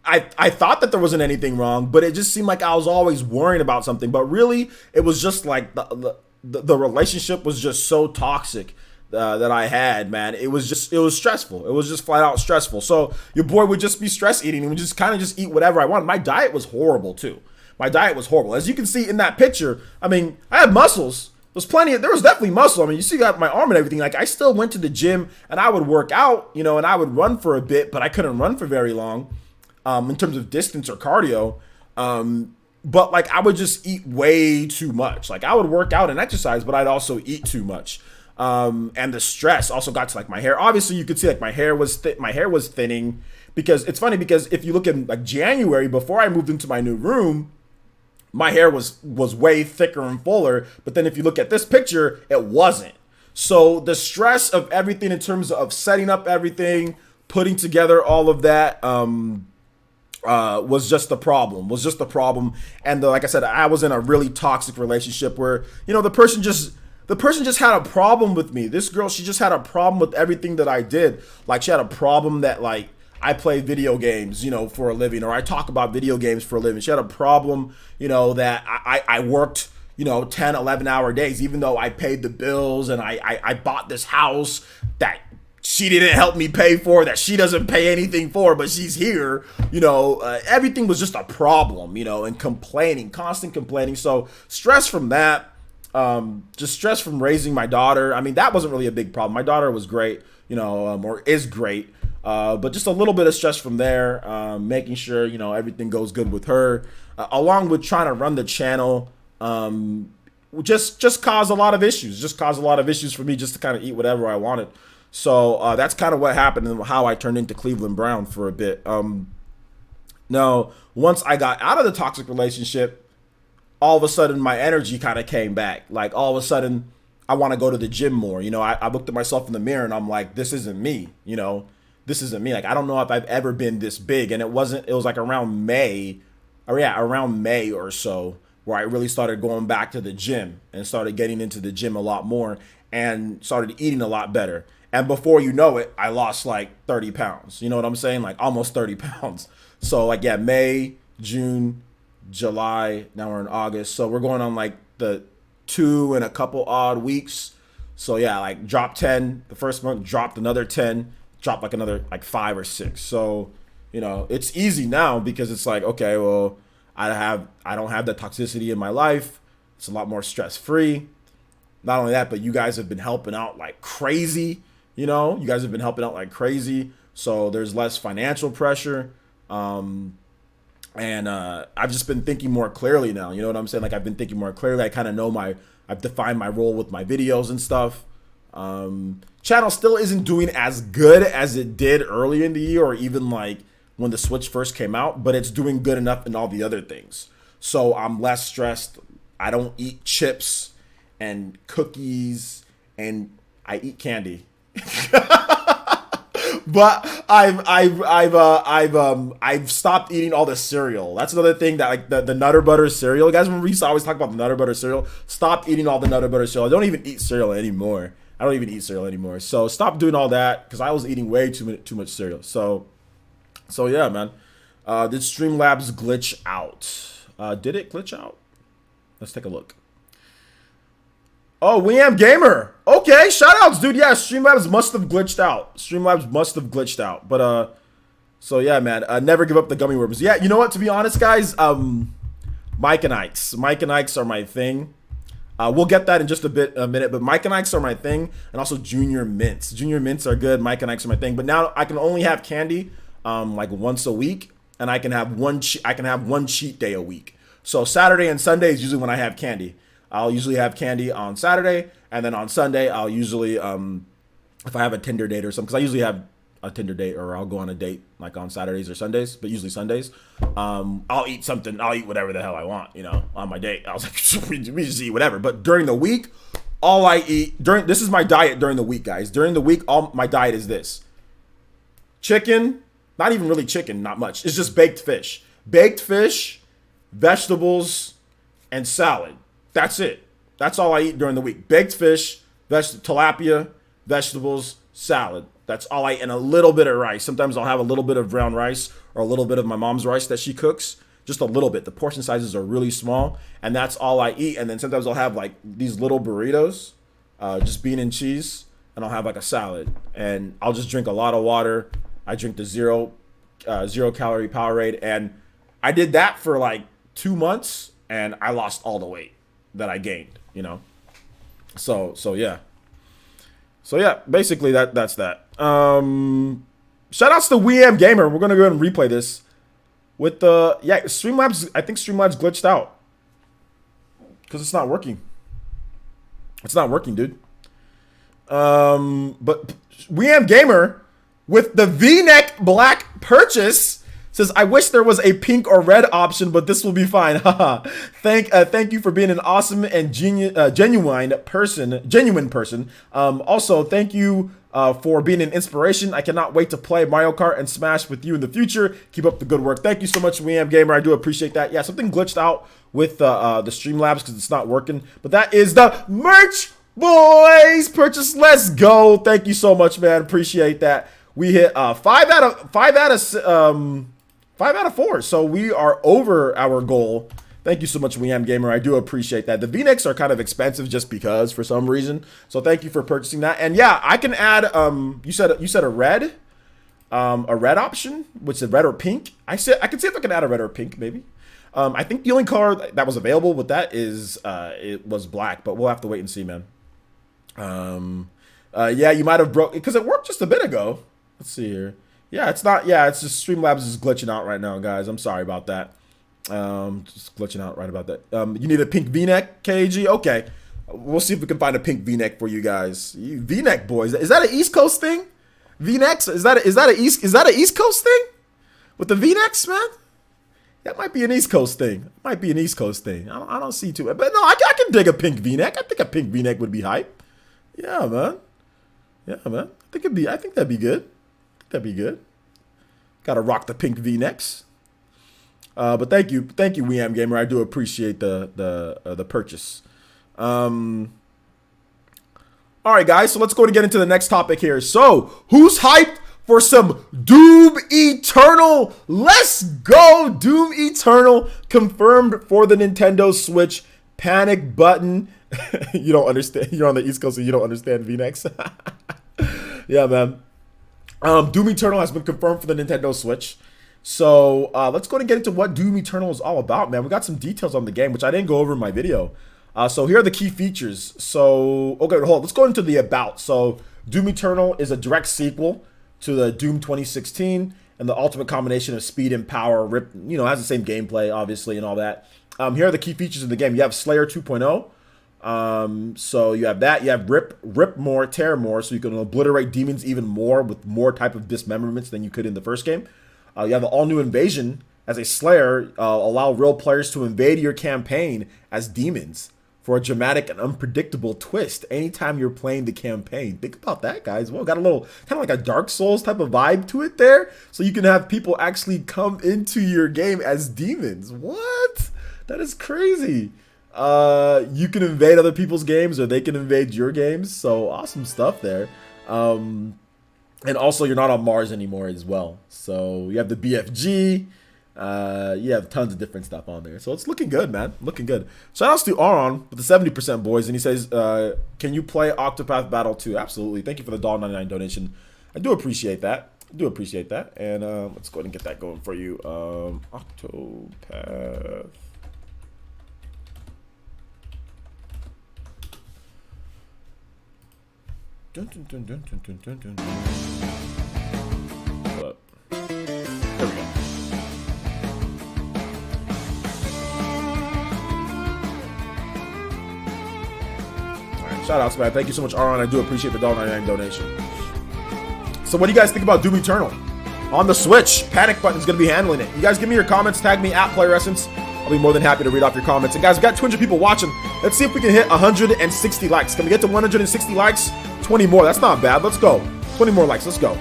I thought that there wasn't anything wrong, but it just seemed like I was always worrying about something. But really, it was just like the relationship was just so toxic that I had, man. It was stressful. It was just flat out stressful. So your boy would just be stress eating and would just kind of just eat whatever I wanted. My diet was horrible too. My diet was horrible. As you can see in that picture, I mean, I had muscles. There was definitely muscle. I mean, you see that my arm and everything. Like, I still went to the gym and I would work out, and I would run for a bit, but I couldn't run for very long in terms of distance or cardio. But like, I would just eat way too much. Like, I would work out and exercise, but I'd also eat too much. And the stress also got to like my hair. Obviously, you could see like my hair was thinning, because it's funny, because if you look at like January, before I moved into my new room, my hair was way thicker and fuller. But then if you look at this picture, it wasn't. So the stress of everything in terms of setting up everything, putting together all of that, was just the problem. And like I said, I was in a really toxic relationship where, the person just had a problem with me. This girl, she just had a problem with everything that I did. Like, she had a problem that, like, I play video games, for a living, or I talk about video games for a living. She had a problem, that I worked, 10, 11-hour days, even though I paid the bills and I bought this house that she didn't help me pay for, that she doesn't pay anything for, but she's here, everything was just a problem, and complaining, constant complaining. So stress from that, just stress from raising my daughter. I mean, that wasn't really a big problem. My daughter was great, or is great. But just a little bit of stress from there, making sure, everything goes good with her, along with trying to run the channel, just caused a lot of issues for me just to kind of eat whatever I wanted. So that's kind of what happened and how I turned into Cleveland Brown for a bit. Now, once I got out of the toxic relationship, all of a sudden my energy kind of came back. Like, all of a sudden I want to go to the gym more. I looked at myself in the mirror and I'm like, this isn't me, This isn't me. Like, I don't know if I've ever been this big. And it was like around May or so, where I really started going back to the gym and started getting into the gym a lot more and started eating a lot better. And before you know it, I lost like 30 pounds. You know what I'm saying? Like, almost 30 pounds. So like, yeah, May, June, July, now we're in August. So we're going on like the 2 and a couple odd weeks. So yeah, like, dropped 10 the first month, dropped another 10, dropped like another like 5 or 6. So, it's easy now because it's like, okay, well, I don't have the toxicity in my life. It's a lot more stress free. Not only that, but you guys have been helping out like crazy. So there's less financial pressure. And I've just been thinking more clearly now. You know what I'm saying? Like, I've been thinking more clearly. I kind of know I've defined my role with my videos and stuff. Channel still isn't doing as good as it did early in the year, or even like when the Switch first came out, but it's doing good enough in all the other things. So I'm less stressed. I don't eat chips and cookies, and I eat candy. But I've stopped eating all the cereal. That's another thing, that like the Nutter Butter cereal. You guys remember we used to always talk about the Nutter Butter cereal? Stop eating all the Nutter Butter cereal. I don't even eat cereal anymore. So stop doing all that, because I was eating way too much cereal. So yeah, man. Did Streamlabs glitch out? Did it glitch out? Let's take a look. Oh, WM Gamer. Okay, shoutouts, dude. Yeah, Streamlabs must have glitched out. But so yeah, man. Never give up the gummy worms. Yeah, you know what? To be honest, guys, Mike and Ike's are my thing. We'll get that in just a minute, but Mike and Ike's are my thing, and also Junior Mints. Junior Mints are good. Mike and Ike's are my thing. But now I can only have candy like once a week, and I can have one cheat day a week. So Saturday and Sunday is usually when I have candy. I'll usually have candy on Saturday, and then on Sunday I'll usually if I have a Tinder date or something, because I usually have a Tinder date, or I'll go on a date like on Saturdays or Sundays, but usually Sundays. I'll eat something. I'll eat whatever the hell I want, on my date. I was like, we just eat whatever. But during the week, all I eat this is my diet during the week, guys. During the week, all my diet is this: chicken, not even really chicken, not much. It's just baked fish, vegetables, and salad. That's it. That's all I eat during the week: baked fish, tilapia, vegetables, salad. That's all I eat, and a little bit of rice. Sometimes I'll have a little bit of brown rice, or a little bit of my mom's rice that she cooks. Just a little bit. The portion sizes are really small, and that's all I eat. And then sometimes I'll have like these little burritos, just bean and cheese, and I'll have like a salad. And I'll just drink a lot of water. I drink the zero calorie Powerade, and I did that for like 2 months, and I lost all the weight that I gained. So yeah. So yeah, basically that's that. Shout outs to WM Gamer. We're gonna go ahead and replay this with the Streamlabs. I think Streamlabs glitched out because it's not working. It's not working, dude. But WM Gamer with the V-neck black purchase Says, I wish there was a pink or red option, but this will be fine. Haha. Thank you for being an awesome and genuine person. Also, thank you for being an inspiration. I cannot wait to play Mario Kart and Smash with you in the future. Keep up the good work. Thank you so much, WeAm Gamer. I do appreciate that. Yeah, something glitched out with the Streamlabs because it's not working. But that is the merch, boys. Purchase. Let's go. Thank you so much, man. Appreciate that. We hit 5 out of 4, so we are over our goal. Thank you so much, WeAm Gamer. I do appreciate that. The V-necks are kind of expensive just because for some reason. So thank you for purchasing that. And yeah, I can add. You said a red option, which is red or pink. I can see if I can add a red or pink maybe. I think the only color that was available with that is it was black, but we'll have to wait and see, man. Yeah, you might have broke because it worked just a bit ago. Let's see here. Yeah, it's not. Yeah, it's just Streamlabs is glitching out right now, guys. I'm sorry about that. Just glitching out right about that. You need a pink V-neck, KG? Okay. We'll see if we can find a pink V-neck for you guys. You V-neck boys. Is that an East Coast thing? V-necks? Is that an East Coast thing? With the V-necks, man? That might be an East Coast thing. Might be an East Coast thing. I don't see too. But no, I can dig a pink V-neck. I think a pink V-neck would be hype. Yeah, man. Yeah, man. I think that'd be good. That'd be good. Gotta rock the pink V-necks. But thank you, WeAm Gamer. I do appreciate the purchase. All right, guys. So let's go to get into the next topic here. So who's hyped for some Doom Eternal? Let's go, Doom Eternal confirmed for the Nintendo Switch. Panic button. You don't understand. You're on the East Coast, so you don't understand V-necks. Yeah, man. Doom Eternal has been confirmed for the Nintendo Switch. So let's go and get into what Doom Eternal is all about, man. We got some details on the game, which I didn't go over in my video. So here are the key features. So, okay, hold on. Let's go into the about. So Doom Eternal is a direct sequel to the Doom 2016 and the ultimate combination of speed and power. You know, has the same gameplay, obviously, and all that. Here are the key features of the game. You have Slayer 2.0. So you have that. You have rip more, tear more, so you can obliterate demons even more with more type of dismemberments than you could in the first game. You have the all-new invasion as a Slayer. Allow real players to invade your campaign as demons for a dramatic and unpredictable twist anytime you're playing the campaign. Think about that, guys. Well, got a little kind of like a Dark Souls type of vibe to it there. So you can have people actually come into your game as demons. What? That is crazy. You can invade other people's games or they can invade your games. So awesome stuff there. And also, you're not on Mars anymore as well. So you have the BFG. You have tons of different stuff on there. So it's looking good, man. Looking good. Shout outs to Aron with the 70% boys. And he says, can you play Octopath Battle 2? Absolutely. Thank you for the $1.99 donation. I do appreciate that. And let's go ahead and get that going for you. Octopath. Dun, dun, dun, dun, dun, dun, dun, dun. Hold up. There we go. Alright, shout outs, man. Thank you so much, Aron. I do appreciate the $1.99 donation. So what do you guys think about Doom Eternal? On the Switch, Panic Button's going to be handling it. You guys give me your comments. Tag me at PlayerEssence. I'll be more than happy to read off your comments. And guys, we've got 200 people watching. Let's see if we can hit 160 likes. Can we get to 160 likes? 20 more. That's not bad. Let's go. 20 more likes. Let's go.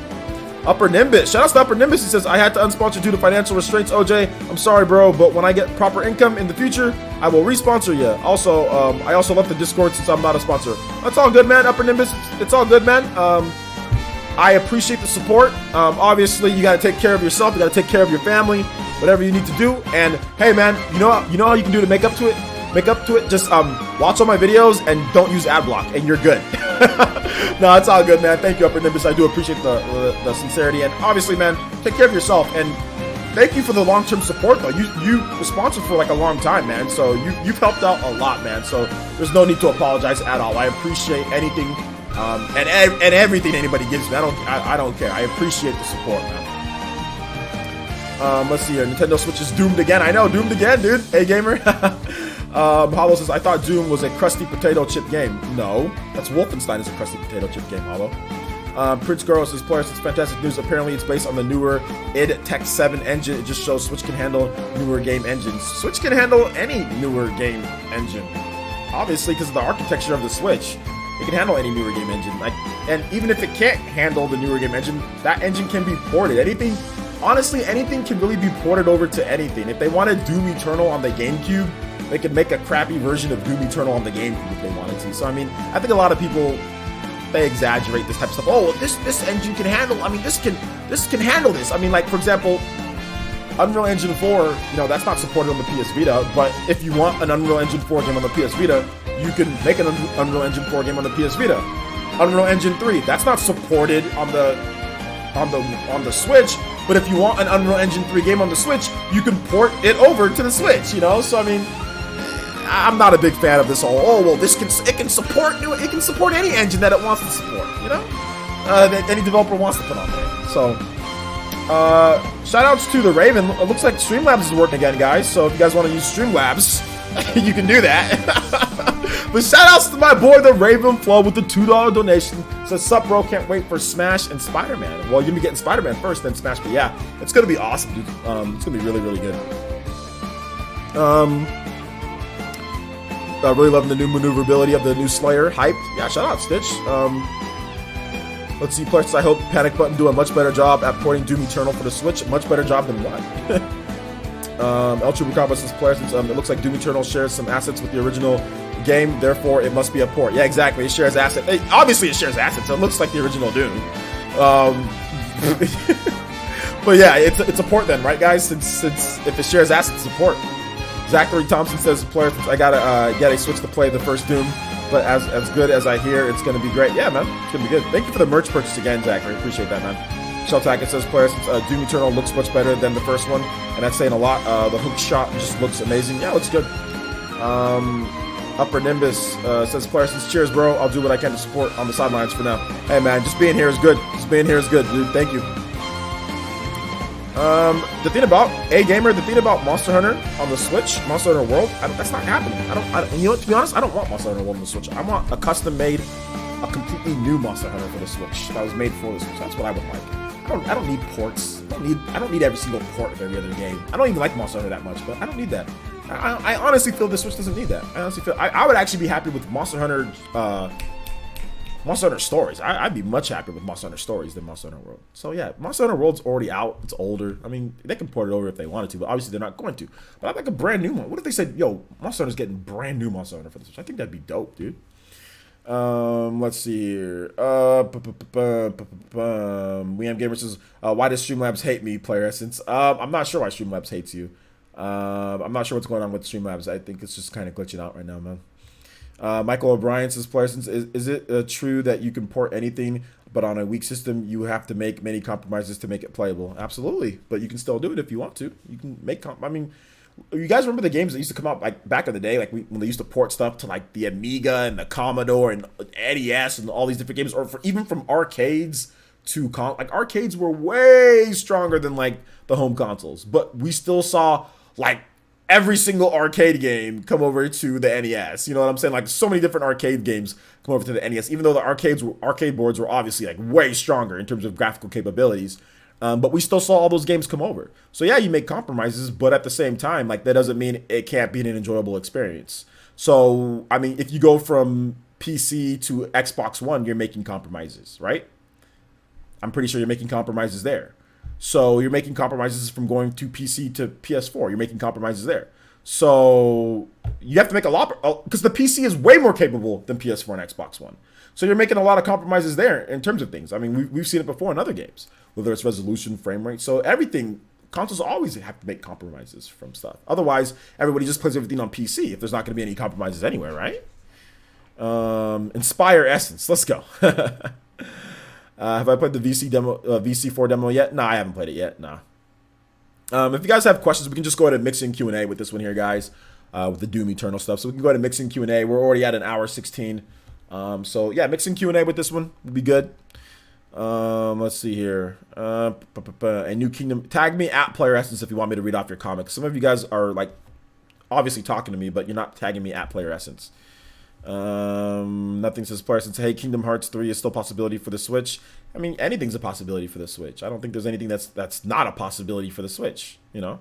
Upper Nimbus. Shout out to Upper Nimbus. He says, I had to unsponsor due to financial restraints, OJ. I'm sorry, bro, but when I get proper income in the future, I will responsor you. Also, I also left the Discord since I'm not a sponsor. That's all good, man. Upper Nimbus. It's all good, man. I appreciate the support. Obviously, you got to take care of yourself. You got to take care of your family, whatever you need to do. And hey, man, you know how you can do to make up to it? Just watch all my videos and don't use ad block, and you're good. No, it's all good, man. Thank you, Upper Nimbus. I do appreciate the sincerity, and obviously, man, take care of yourself. And thank you for the long-term support, though. You were sponsored for like a long time, man. So you've helped out a lot, man. So there's no need to apologize at all. I appreciate anything and everything anybody gives me. I don't care. I appreciate the support, man. Let's see here. Nintendo Switch is doomed again. I know, doomed again, dude. Hey, gamer. Hollow says, I thought Doom was a crusty potato chip game. No, that's Wolfenstein is a crusty potato chip game, Hollow. Prince Girl says, players, it's fantastic news. Apparently, it's based on the newer id Tech 7 engine. It just shows Switch can handle newer game engines. Switch can handle any newer game engine. Obviously, because of the architecture of the Switch. It can handle any newer game engine. And even if it can't handle the newer game engine, that engine can be ported. Honestly, anything can really be ported over to anything. If they wanted Doom Eternal on the GameCube, they could make a crappy version of Doom Eternal on the GameCube if they wanted to. So, I mean, I think a lot of people, they exaggerate this type of stuff. Oh, this engine can handle, this can handle this. I mean, like, for example, Unreal Engine 4, that's not supported on the PS Vita, but if you want an Unreal Engine 4 game on the PS Vita, you can make an Unreal Engine 4 game on the PS Vita. Unreal Engine 3, that's not supported on the Switch, but if you want an Unreal Engine 3 game on the Switch, you can port it over to the Switch, So, I mean, I'm not a big fan of this whole, it can support any engine that it wants to support, that any developer wants to put on there. So, shoutouts to the Raven. It looks like Streamlabs is working again, guys. So if you guys want to use Streamlabs, you can do that. But shoutouts to my boy, the Raven Flow, with the $2 donation. Says, sup, bro, can't wait for Smash and Spider-Man. Well, you're going to be getting Spider-Man first, then Smash. But yeah, it's going to be awesome, dude. It's going to be really, really good. Really loving the new maneuverability of the new Slayer. Hyped. Yeah, shout out, Stitch. Let's see, players. I hope Panic Button do a much better job at porting Doom Eternal for the Switch. Much better job than what? El Chupacabra says, players, it looks like Doom Eternal shares some assets with the original game, therefore it must be a port. Yeah, exactly. It shares assets. Obviously, it shares assets. So it looks like the original Doom. But yeah, it's a port then, right, guys? Since if it shares assets, it's a port. Zachary Thompson says, players, I gotta get a Switch to play the first Doom. But as good as I hear, it's going to be great. Yeah, man. It's going to be good. Thank you for the merch purchase again, Zachary. Appreciate that, man. Shelltacket says, players, Doom Eternal looks much better than the first one. And that's saying a lot. The hook shot just looks amazing. Yeah, it looks good. Upper Nimbus says, players, cheers, bro. I'll do what I can to support on the sidelines for now. Hey, man, just being here is good. Just being here is good, dude. Thank you. The thing about Monster Hunter on the Switch, Monster Hunter World, that's not happening. To be honest, I don't want Monster Hunter World on the Switch. I want a custom-made, a completely new Monster Hunter for the Switch that was made for the Switch. That's what I would like. I don't need ports. I don't need every single port of every other game. I don't even like Monster Hunter that much, but I don't need that. I honestly feel the Switch doesn't need that. I would actually be happy with Monster Hunter Stories. I'd be much happier with Monster Hunter Stories than Monster Hunter World. So yeah, Monster Hunter World's already out. It's older. I mean, they can port it over if they wanted to, but obviously they're not going to. But I'd like a brand new one. What if they said, yo, Monster Hunter's getting brand new Monster Hunter for the Switch? I think that'd be dope, dude. Let's see here. Weam Gamer says, why does Streamlabs hate me, Player Essence? I'm not sure why Streamlabs hates you. I'm not sure what's going on with Streamlabs. I think it's just kind of glitching out right now, man. Michael O'Brien says, Players, is it true that you can port anything, but on a weak system, you have to make many compromises to make it playable? Absolutely, but you can still do it if you want to. You can make you guys remember the games that used to come out like back in the day, like when they used to port stuff to like the Amiga and the Commodore and NES and all these different games, or even from arcades to arcades were way stronger than like the home consoles, but we still saw like every single arcade game come over to the NES. You know what I'm saying? Like so many different arcade games come over to the NES, even though the arcade boards were obviously like way stronger in terms of graphical capabilities. But we still saw all those games come over. So yeah, you make compromises, but at the same time, like that doesn't mean it can't be an enjoyable experience. So, I mean, if you go from PC to Xbox One, you're making compromises, right? I'm pretty sure you're making compromises there. So you're making compromises from going to PC to PS4. You're making compromises there. So you have to make a lot, because the PC is way more capable than PS4 and Xbox One. So you're making a lot of compromises there in terms of things. I mean, we've seen it before in other games, whether it's resolution, frame rate. So everything, consoles always have to make compromises from stuff. Otherwise, everybody just plays everything on PC if there's not going to be any compromises anywhere, right? Inspire Essence. Let's go. Have I played the VC4 demo yet? No, I haven't played it yet. Nah. If you guys have questions, we can just go ahead and mix in Q&A with this one here, guys, with the Doom Eternal stuff. So we can go ahead and mix in Q&A. We're already at an hour 16. So yeah, mixing Q&A with this one would be good. Let's see here. A New Kingdom. Tag me at Player Essence if you want me to read off your comics. Some of you guys are like obviously talking to me, but you're not tagging me at Player Essence. Nothing says Player Essence. Hey, Kingdom Hearts 3 is still a possibility for the Switch. I mean, anything's a possibility for the Switch. I don't think there's anything that's not a possibility for the Switch, you know?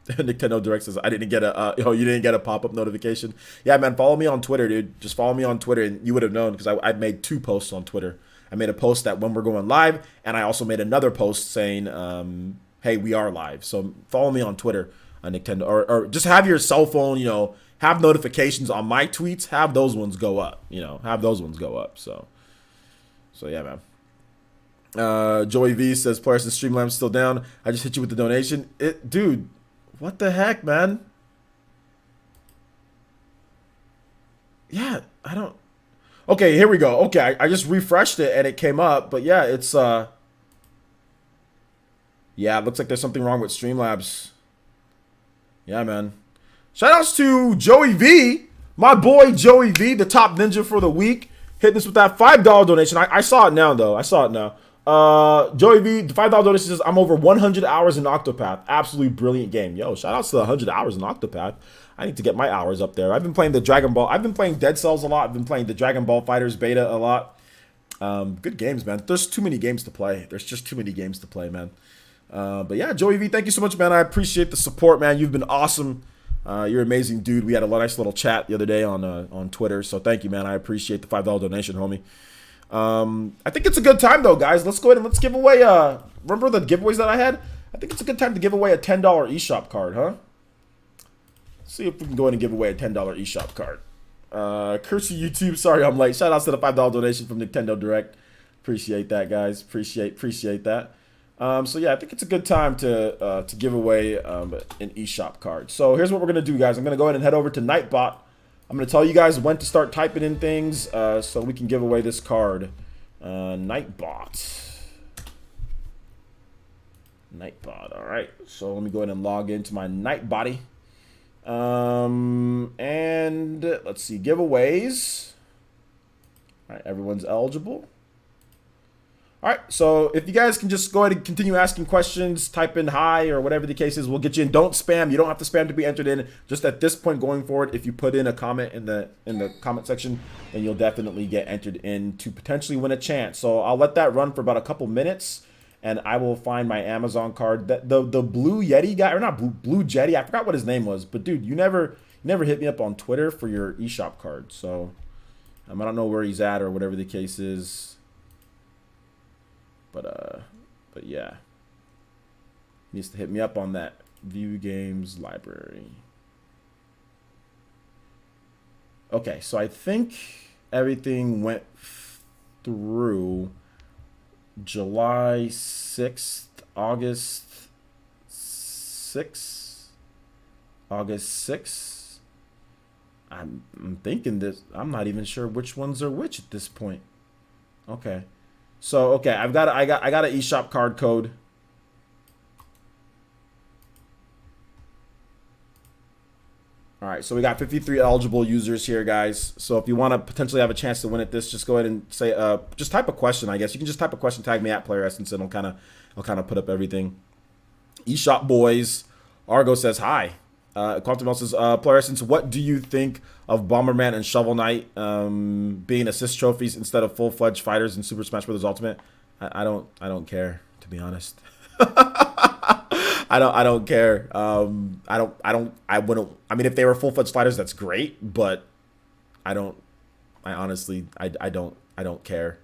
Nintendo Direct says, I didn't get a, you didn't get a pop-up notification. Yeah, man, follow me on Twitter, dude. Just follow me on Twitter, and you would have known, because I made 2 posts on Twitter. I made a post that when we're going live, and I also made another post saying, hey, we are live. So follow me on Twitter, Nintendo, or just have your cell phone, you know, have notifications on my tweets, have those ones go up, you know, have those ones go up. So yeah, man. Joey V says, Players and Streamlam's still down. I just hit you with the donation. Dude, what the heck, man? Yeah, I don't. Okay, here we go. Okay, I just refreshed it and it came up, but yeah, it's yeah, it looks like there's something wrong with Streamlabs. Yeah, man. Shoutouts to Joey V, my boy Joey V, the top ninja for the week, hitting us with that $5 donation. I saw it now, though. I saw it now. Joey V, the $5 donation says, I'm over 100 hours in Octopath. Absolutely brilliant game. Yo, shoutouts to the 100 hours in Octopath. I need to get my hours up there. I've been playing the Dragon Ball. I've been playing Dead Cells a lot. I've been playing the Dragon Ball Fighters beta a lot. Good games, man. There's too many games to play. There's just too many games to play, man. But yeah, Joey V, thank you so much, man. I appreciate the support, man. You've been awesome. You're an amazing dude. We had a nice little chat the other day on Twitter. So thank you, man. I appreciate the $5 donation, homie. I think it's a good time, though, guys. Let's go ahead and let's give away. Remember the giveaways that I had? I think it's a good time to give away a $10 eShop card, huh? Let's see if we can go ahead and give away a $10 eShop card. Curse you, YouTube. Sorry I'm late. Shout outs to the $5 donation from Nintendo Direct. Appreciate that, guys. Appreciate that. So yeah, I think it's a good time to give away an eShop card. So here's what we're gonna do, guys. I'm gonna go ahead and head over to Nightbot. I'm gonna tell you guys when to start typing in things so we can give away this card. Nightbot. All right. So let me go ahead and log into my Nightbody. And let's see, giveaways. All right, everyone's eligible. All right, so if you guys can just go ahead and continue asking questions, type in hi or whatever the case is, we'll get you in. Don't spam. You don't have to spam to be entered in. Just at this point going forward, if you put in a comment in the comment section, then you'll definitely get entered in to potentially win a chance. So I'll let that run for about a couple minutes, and I will find my Amazon card. The Blue Yeti guy, or not Blue Jetty, I forgot what his name was, but dude, you never hit me up on Twitter for your eShop card. So I don't know where he's at or whatever the case is. But yeah, he needs to hit me up on that view games library. Okay, so I think everything went through July 6th, August 6th. I'm thinking this. I'm not even sure which ones are which at this point. Okay. So okay, I got an eShop card code. All right, so we got 53 eligible users here, guys. So if you want to potentially have a chance to win at this, just go ahead and say just type a question. I guess you can just type a question, tag me at Player Essence, and I'll kind of put up everything. eShop Boys, Argo says hi. Quantum says, Player Essence, what do you think of Bomberman and Shovel Knight being assist trophies instead of full-fledged fighters in Super Smash Bros. Ultimate? I don't care, to be honest. I don't care. I wouldn't. I mean, if they were full-fledged fighters, that's great, but I honestly don't care.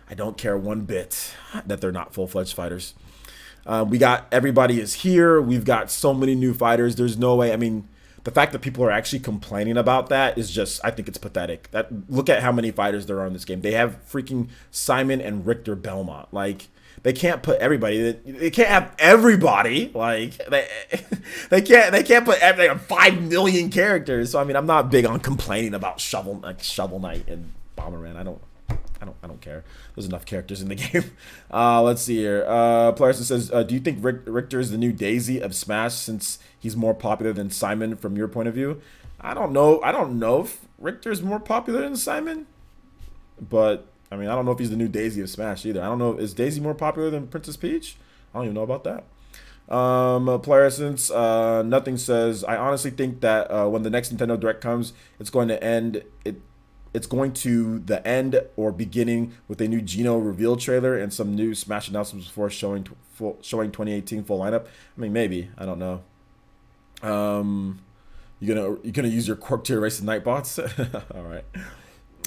I don't care one bit that they're not full-fledged fighters. We got everybody is here. We've got so many new fighters. There's no way. I mean, the fact that people are actually complaining about that is just, I think it's pathetic. Look at how many fighters there are in this game. They have freaking Simon and Richter Belmont. Like, they can't put everybody. They can't have everybody. Like, they can't put they have 5 million characters. So I mean, I'm not big on complaining about Shovel Knight and Bomberman. I don't care. There's enough characters in the game. Let's see here. Playerson says, do you think Richter is the new Daisy of Smash since he's more popular than Simon from your point of view? I don't know. I don't know if Richter's more popular than Simon. But, I mean, I don't know if he's the new Daisy of Smash either. I don't know. Is Daisy more popular than Princess Peach? I don't even know about that. Player Nothing says, I honestly think that when the next Nintendo Direct comes, it's going to end it's going to the end or beginning with a new Geno reveal trailer and some new Smash announcements before showing 2018 full lineup. I mean, maybe, I don't know. You gonna use your Cork tier race and night bots? All right.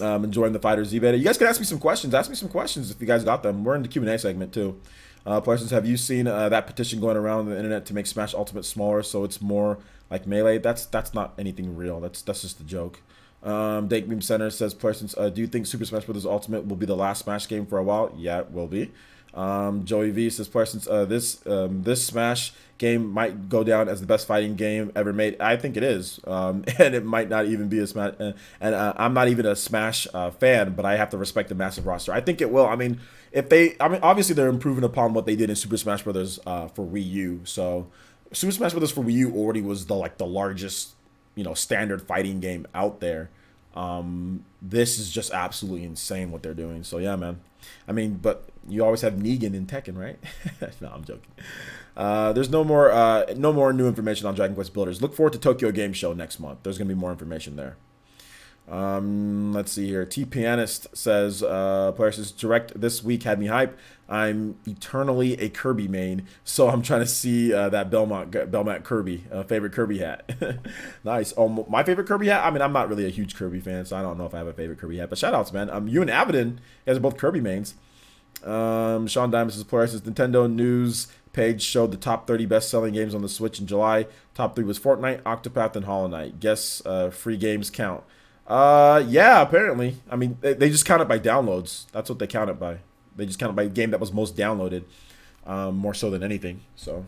Enjoying the Fighter Z beta. You guys can ask me some questions. Ask me some questions if you guys got them. We're in the Q&A segment too. Questions: have you seen that petition going around the internet to make Smash Ultimate smaller so it's more like Melee? That's not anything real. That's just a joke. Dake Meme Center says, questions: do you think Super Smash Bros. Ultimate will be the last Smash game for a while? Yeah, it will be. Joey V says, questions: this Smash game might go down as the best fighting game ever made. I think it is, and it might not even be a Smash. And I'm not even a Smash fan, but I have to respect the massive roster. I think it will. I mean, obviously they're improving upon what they did in Super Smash Bros. For Wii U. So Super Smash Bros. For Wii U already was the largest, standard fighting game out there. This is just absolutely insane what they're doing. So yeah, man. I mean, but you always have Negan in Tekken, right? No, I'm joking. There's no more new information on Dragon Quest Builders. Look forward to Tokyo Game Show next month. There's gonna be more information there. Let's see here. T Pianist says, player says, Direct this week had me hype. I'm eternally a Kirby main, so I'm trying to see that Belmont Kirby, favorite Kirby hat. Nice. Oh, my favorite Kirby hat? I mean, I'm not really a huge Kirby fan, so I don't know if I have a favorite Kirby hat, but shoutouts, man. You and Avidin, you guys are both Kirby mains. Sean Diamond says, player says, Nintendo news page showed the top 30 best-selling games on the Switch in July. Top 3 was Fortnite, Octopath, and Hollow Knight. Guess free games count. Yeah, apparently. I mean, they just count it by downloads. That's what they count it by. They just count it by game that was most downloaded, more so than anything. So,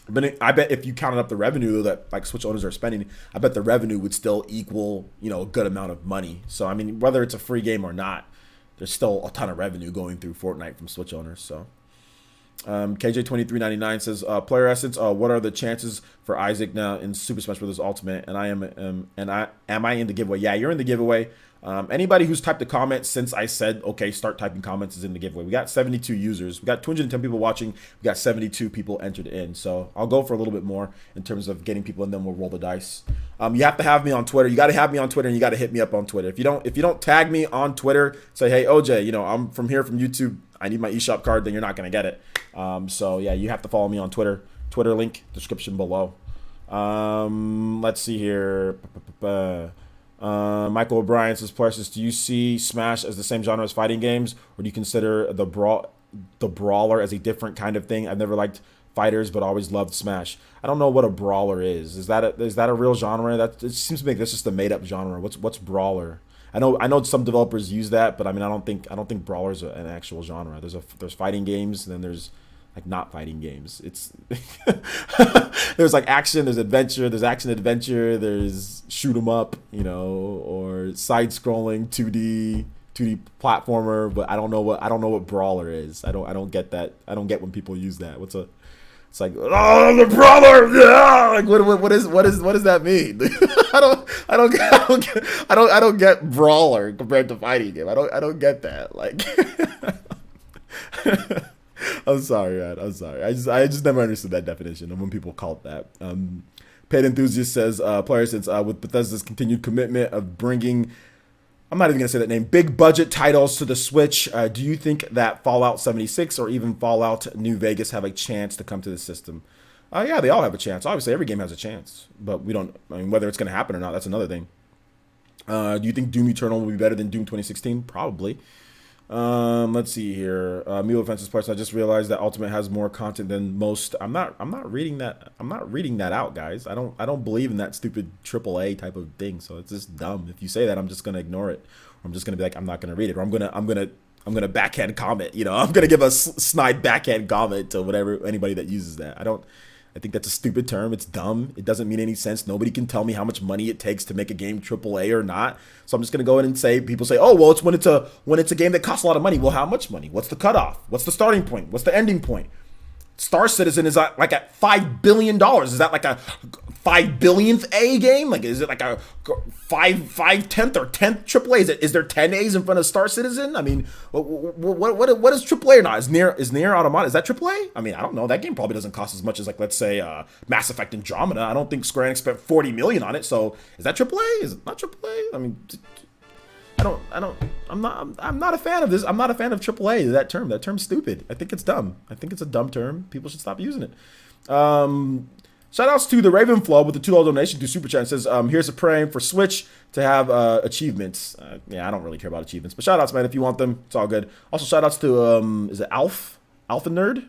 but I bet if you counted up the revenue that Switch owners are spending, I bet the revenue would still equal, a good amount of money. So, I mean, whether it's a free game or not, there's still a ton of revenue going through Fortnite from Switch owners. So, KJ2399 says, player essence, what are the chances for Isaac now in Super Smash Bros. Ultimate? And am I in the giveaway? Yeah, you're in the giveaway. Anybody who's typed a comment since I said, okay, start typing comments is in the giveaway. We got 72 users. We got 210 people watching. We got 72 people entered in. So I'll go for a little bit more in terms of getting people in, then we'll roll the dice. You have to have me on Twitter. You got to have me on Twitter, and you got to hit me up on Twitter. If you don't tag me on Twitter, say, hey, OJ, I'm from YouTube. I need my eShop card, then you're not going to get it. So yeah, you have to follow me on Twitter. Twitter link, description below. Let's see here. Michael O'Brien says, says, do you see Smash as the same genre as fighting games, or do you consider the brawler as a different kind of thing? I've never liked fighters, but always loved Smash. I don't know what a brawler is. Is that a real genre? It seems to me like this is just a made up genre. What's brawler? I know some developers use that, but I mean I don't think brawlers are an actual genre. There's fighting games, and then there's not fighting games. It's there's action, there's adventure, there's action adventure, there's shoot 'em up, or side scrolling 2D platformer, but I don't know what brawler is. I don't get that. I don't get when people use that. It's like, oh, the brawler. Yeah! What does that mean? I don't get brawler compared to fighting game. I don't get that. I'm sorry, man. I'm sorry. I just never understood that definition of when people call it that. Paid Enthusiast says, player since with Bethesda's continued commitment of bringing, I'm not even going to say that name, big budget titles to the Switch, do you think that Fallout 76 or even Fallout New Vegas have a chance to come to the system? Yeah, they all have a chance. Obviously, every game has a chance, but we don't, whether it's going to happen or not, that's another thing. Do you think Doom Eternal will be better than Doom 2016? Probably. Let's see here. Mule Offenses Parts. I just realized that Ultimate has more content than most. I'm not reading that. I'm not reading that out, guys. I don't believe in that stupid AAA type of thing. So it's just dumb. If you say that, I'm just gonna ignore it. Or I'm just gonna be like, I'm not gonna read it. Or I'm gonna backhand comment. I'm gonna give a snide backhand comment to anybody that uses that. I think that's a stupid term. It's dumb. It doesn't mean any sense. Nobody can tell me how much money it takes to make a game AAA or not. So I'm just gonna go in and say, people say, oh, well, it's when it's a game that costs a lot of money. Well, how much money? What's the cutoff? What's the starting point? What's the ending point? Star Citizen is at $5 billion. Is that a 5 billionth A game? Is it a 5/10th or 10th AAA? Is there 10 A's in front of Star Citizen? I mean, what is AAA or not? Is Nier Automata, is that AAA? I mean, I don't know. That game probably doesn't cost as much as let's say Mass Effect Andromeda. I don't think Square Enix spent $40 million on it. So is that AAA? Is it not AAA? I mean, I'm not a fan of this. I'm not a fan of AAA. That term. That term's stupid. I think it's dumb. I think it's a dumb term. People should stop using it. Shout outs to the Ravenflow with the $2 donation to Super Chat. It says, here's a praying for Switch to have achievements. Yeah, I don't really care about achievements, but shout outs, man. If you want them, it's all good. Also, shout outs to, is it Alpha Nerd?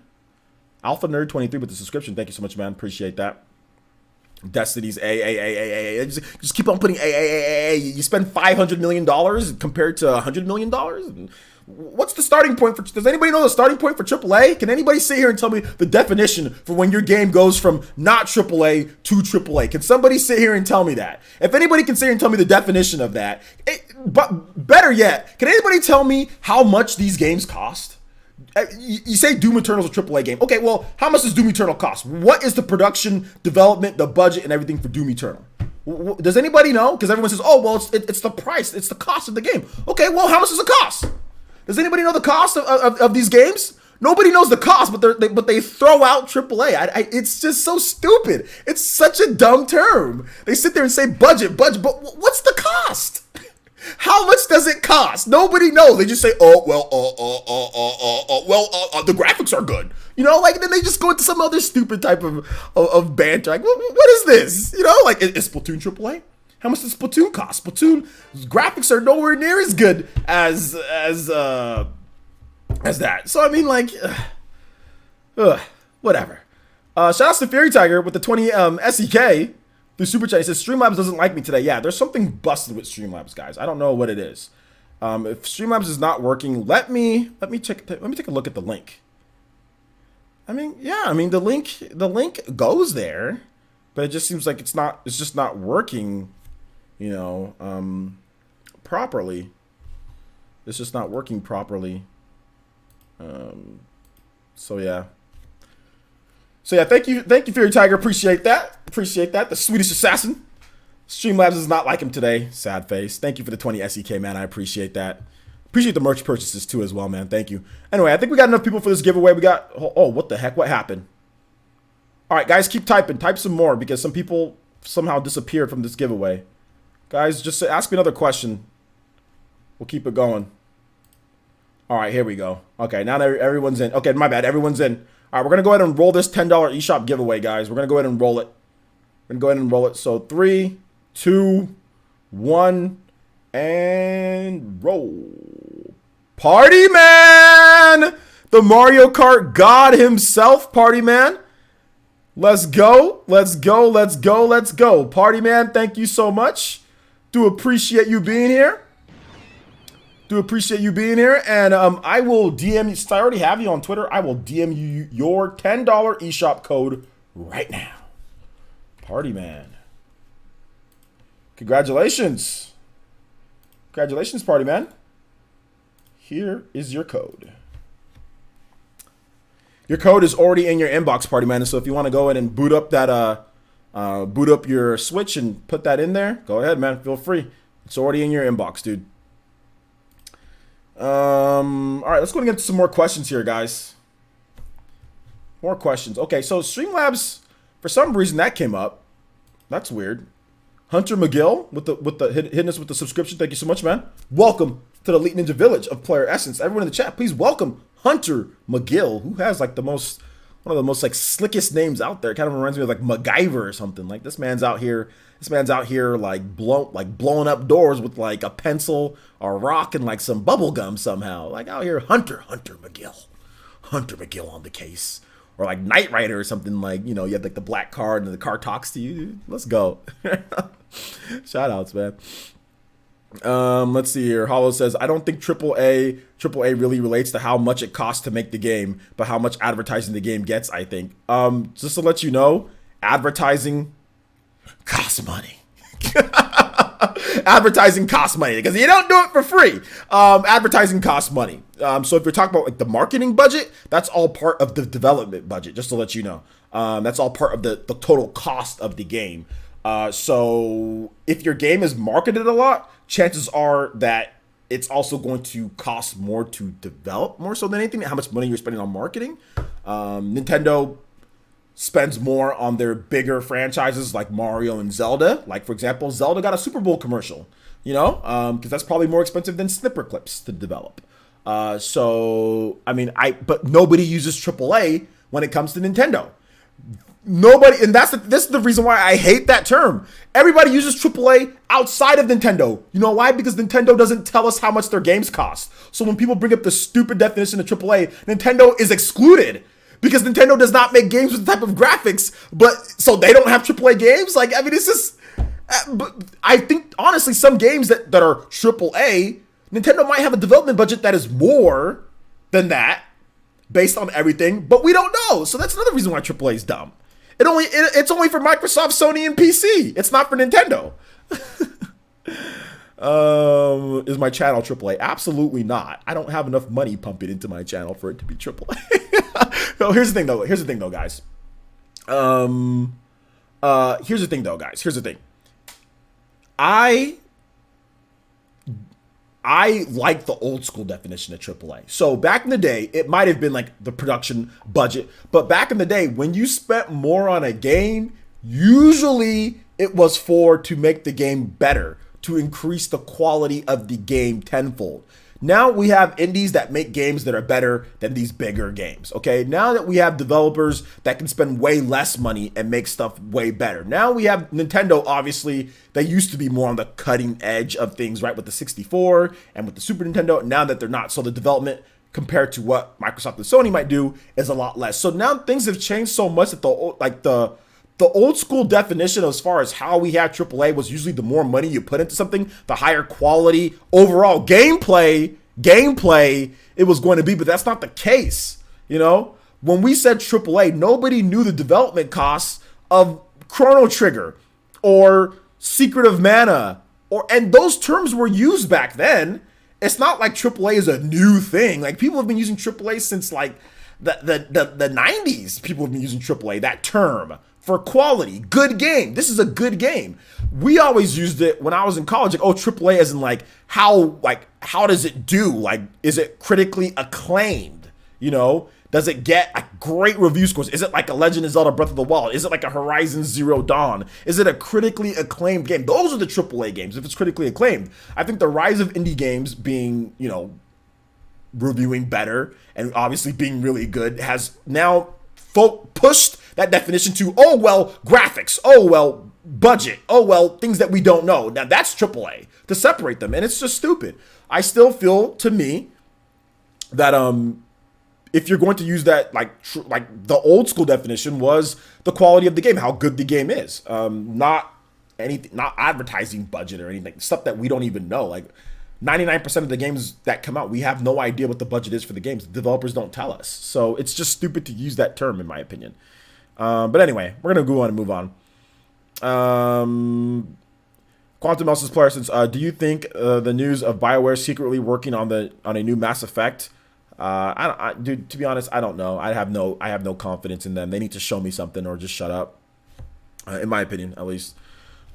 Alpha Nerd 23 with the subscription. Thank you so much, man. Appreciate that. Destiny's A. Just keep on putting A. You spend $500 million compared to $100 million? What's the starting point for, does anybody know the starting point for AAA? Can anybody sit here and tell me the definition for when your game goes from not AAA to AAA? Can somebody sit here and tell me that? If anybody can sit here and tell me the definition of that, but better yet, can anybody tell me how much these games cost? You say Doom Eternal's a AAA game. Okay, well, how much does Doom Eternal cost? What is the production, development, the budget, and everything for Doom Eternal? Does anybody know? Because everyone says, oh, well, it's the price. It's the cost of the game. Okay, well, how much does it cost? Does anybody know the cost of these games? Nobody knows the cost, but they throw out AAA. It's just so stupid. It's such a dumb term. They sit there and say budget, but what's the cost? How much does it cost? Nobody knows. They just say, oh, well, the graphics are good. You know, like, then they just go into some other stupid type of banter. Like, what is this? You know, like, is Splatoon AAA? How much does Splatoon cost? Splatoon graphics are nowhere near as good as that. So I mean, like, whatever. Shout out to Fairy Tiger with the 20 SEK through Super Chat. He says Streamlabs doesn't like me today. Yeah, there's something busted with Streamlabs, guys. I don't know what it is. If Streamlabs is not working, let me take a look at the link. I mean, yeah, I mean the link goes there, but it just seems like it's just not working. You know, properly. It's just not working properly. So yeah. Thank you, Fairy Tiger. Appreciate that. The Swedish assassin. Streamlabs does not like him today. Sad face. Thank you for the 20 SEK, man. I appreciate that. Appreciate the merch purchases too as well, man. Thank you. Anyway, I think we got enough people for this giveaway. We got, oh, what the heck? What happened? All right, guys, keep typing. Type some more because some people somehow disappeared from this giveaway. Guys, just ask me another question. We'll keep it going. All right, here we go. Okay, now everyone's in. Okay, my bad. Everyone's in. All right, we're going to go ahead and roll this $10 eShop giveaway, guys. We're going to go ahead and roll it. So 3, 2, 1, and roll. Party Man! The Mario Kart God himself, Party Man. Let's go. Party Man, thank you so much. Do appreciate you being here. And I will DM you. Since I already have you on Twitter, I will DM you your $10 eShop code right now. Party Man. Congratulations. Party Man. Here is your code. Your code is already in your inbox, Party Man. And so if you want to go in and boot up that boot up your Switch and put that in there, go ahead, man. Feel free. It's already in your inbox, dude. All right, let's go and get to some more questions here, guys. More questions. Okay, so Streamlabs, for some reason that came up. That's weird. Hunter McGill with the hitting us with the subscription. Thank you so much, man. Welcome to the Elite Ninja Village of Player Essence. Everyone in the chat, please welcome Hunter McGill, who has like one of the most like slickest names out there. It kind of reminds me of like MacGyver or something. Like this man's out here like blowing up doors with like a pencil, a rock, and like some bubble gum somehow. Like out here, Hunter McGill on the case. Or like Knight Rider or something, like, you know, you have like the black card and the car talks to you. Dude. Let's go. Shout outs, man. Let's see here. Hollow says, I don't think AAA really relates to how much it costs to make the game, but how much advertising the game gets, I think. Just to let you know, advertising costs money. Advertising costs money because you don't do it for free. Advertising costs money. So if you're talking about like the marketing budget, that's all part of the development budget, just to let you know. That's all part of the total cost of the game. So if your game is marketed a lot, chances are that it's also going to cost more to develop, more so than anything, how much money you're spending on marketing. Nintendo spends more on their bigger franchises like Mario and Zelda. Like, for example, Zelda got a Super Bowl commercial, you know, because that's probably more expensive than snipper clips to develop. So, I mean, but nobody uses AAA when it comes to Nintendo. Nobody, and this is the reason why I hate that term. Everybody uses AAA outside of Nintendo. You know why? Because Nintendo doesn't tell us how much their games cost. So when people bring up the stupid definition of AAA, Nintendo is excluded because Nintendo does not make games with the type of graphics. But so they don't have AAA games. Like, I mean, it's just. But I think honestly, some games that are AAA, Nintendo might have a development budget that is more than that, based on everything. But we don't know. So that's another reason why AAA is dumb. It's only for Microsoft, Sony, and PC. It's not for Nintendo. Is my channel AAA? Absolutely not. I don't have enough money pumping into my channel for it to be AAA. No, here's the thing though, guys. Here's the thing. I like the old school definition of AAA. So back in the day, it might have been like the production budget, but back in the day, when you spent more on a game, usually it was to make the game better, to increase the quality of the game tenfold. Now we have indies that make games that are better than these bigger games, okay? Now that we have developers that can spend way less money and make stuff way better. Now we have Nintendo, obviously, they used to be more on the cutting edge of things, right? With the 64 and with the Super Nintendo, now that they're not. So the development compared to what Microsoft and Sony might do is a lot less. So now things have changed so much that the old school definition as far as how we had AAA was usually the more money you put into something, the higher quality overall gameplay it was going to be, but that's not the case. You know, when we said AAA, nobody knew the development costs of Chrono Trigger or Secret of Mana, and those terms were used back then. It's not like AAA is a new thing. Like, people have been using AAA since like the 90s. People have been using AAA, that term, for quality, good game. This is a good game. We always used it when I was in college, like, oh, AAA as in like how does it do? Like, is it critically acclaimed? You know, does it get like great review scores? Is it like a Legend of Zelda Breath of the Wild? Is it like a Horizon Zero Dawn? Is it a critically acclaimed game? Those are the AAA games, if it's critically acclaimed. I think the rise of indie games being, you know, reviewing better and obviously being really good has now pushed that definition to, oh, well, graphics, oh, well, budget, oh, well, things that we don't know. Now that's AAA, to separate them, and it's just stupid. I still feel, to me, that if you're going to use that, like the old school definition was the quality of the game, how good the game is, not anything, not advertising budget or anything, stuff that we don't even know. Like 99% of the games that come out, we have no idea what the budget is for the games. The developers don't tell us. So it's just stupid to use that term, in my opinion. But anyway, we're going to go on and move on. Quantum Elsa's player since, do you think the news of BioWare secretly working on a new Mass Effect? Dude, to be honest, I don't know. I have no confidence in them. They need to show me something or just shut up. In my opinion, at least.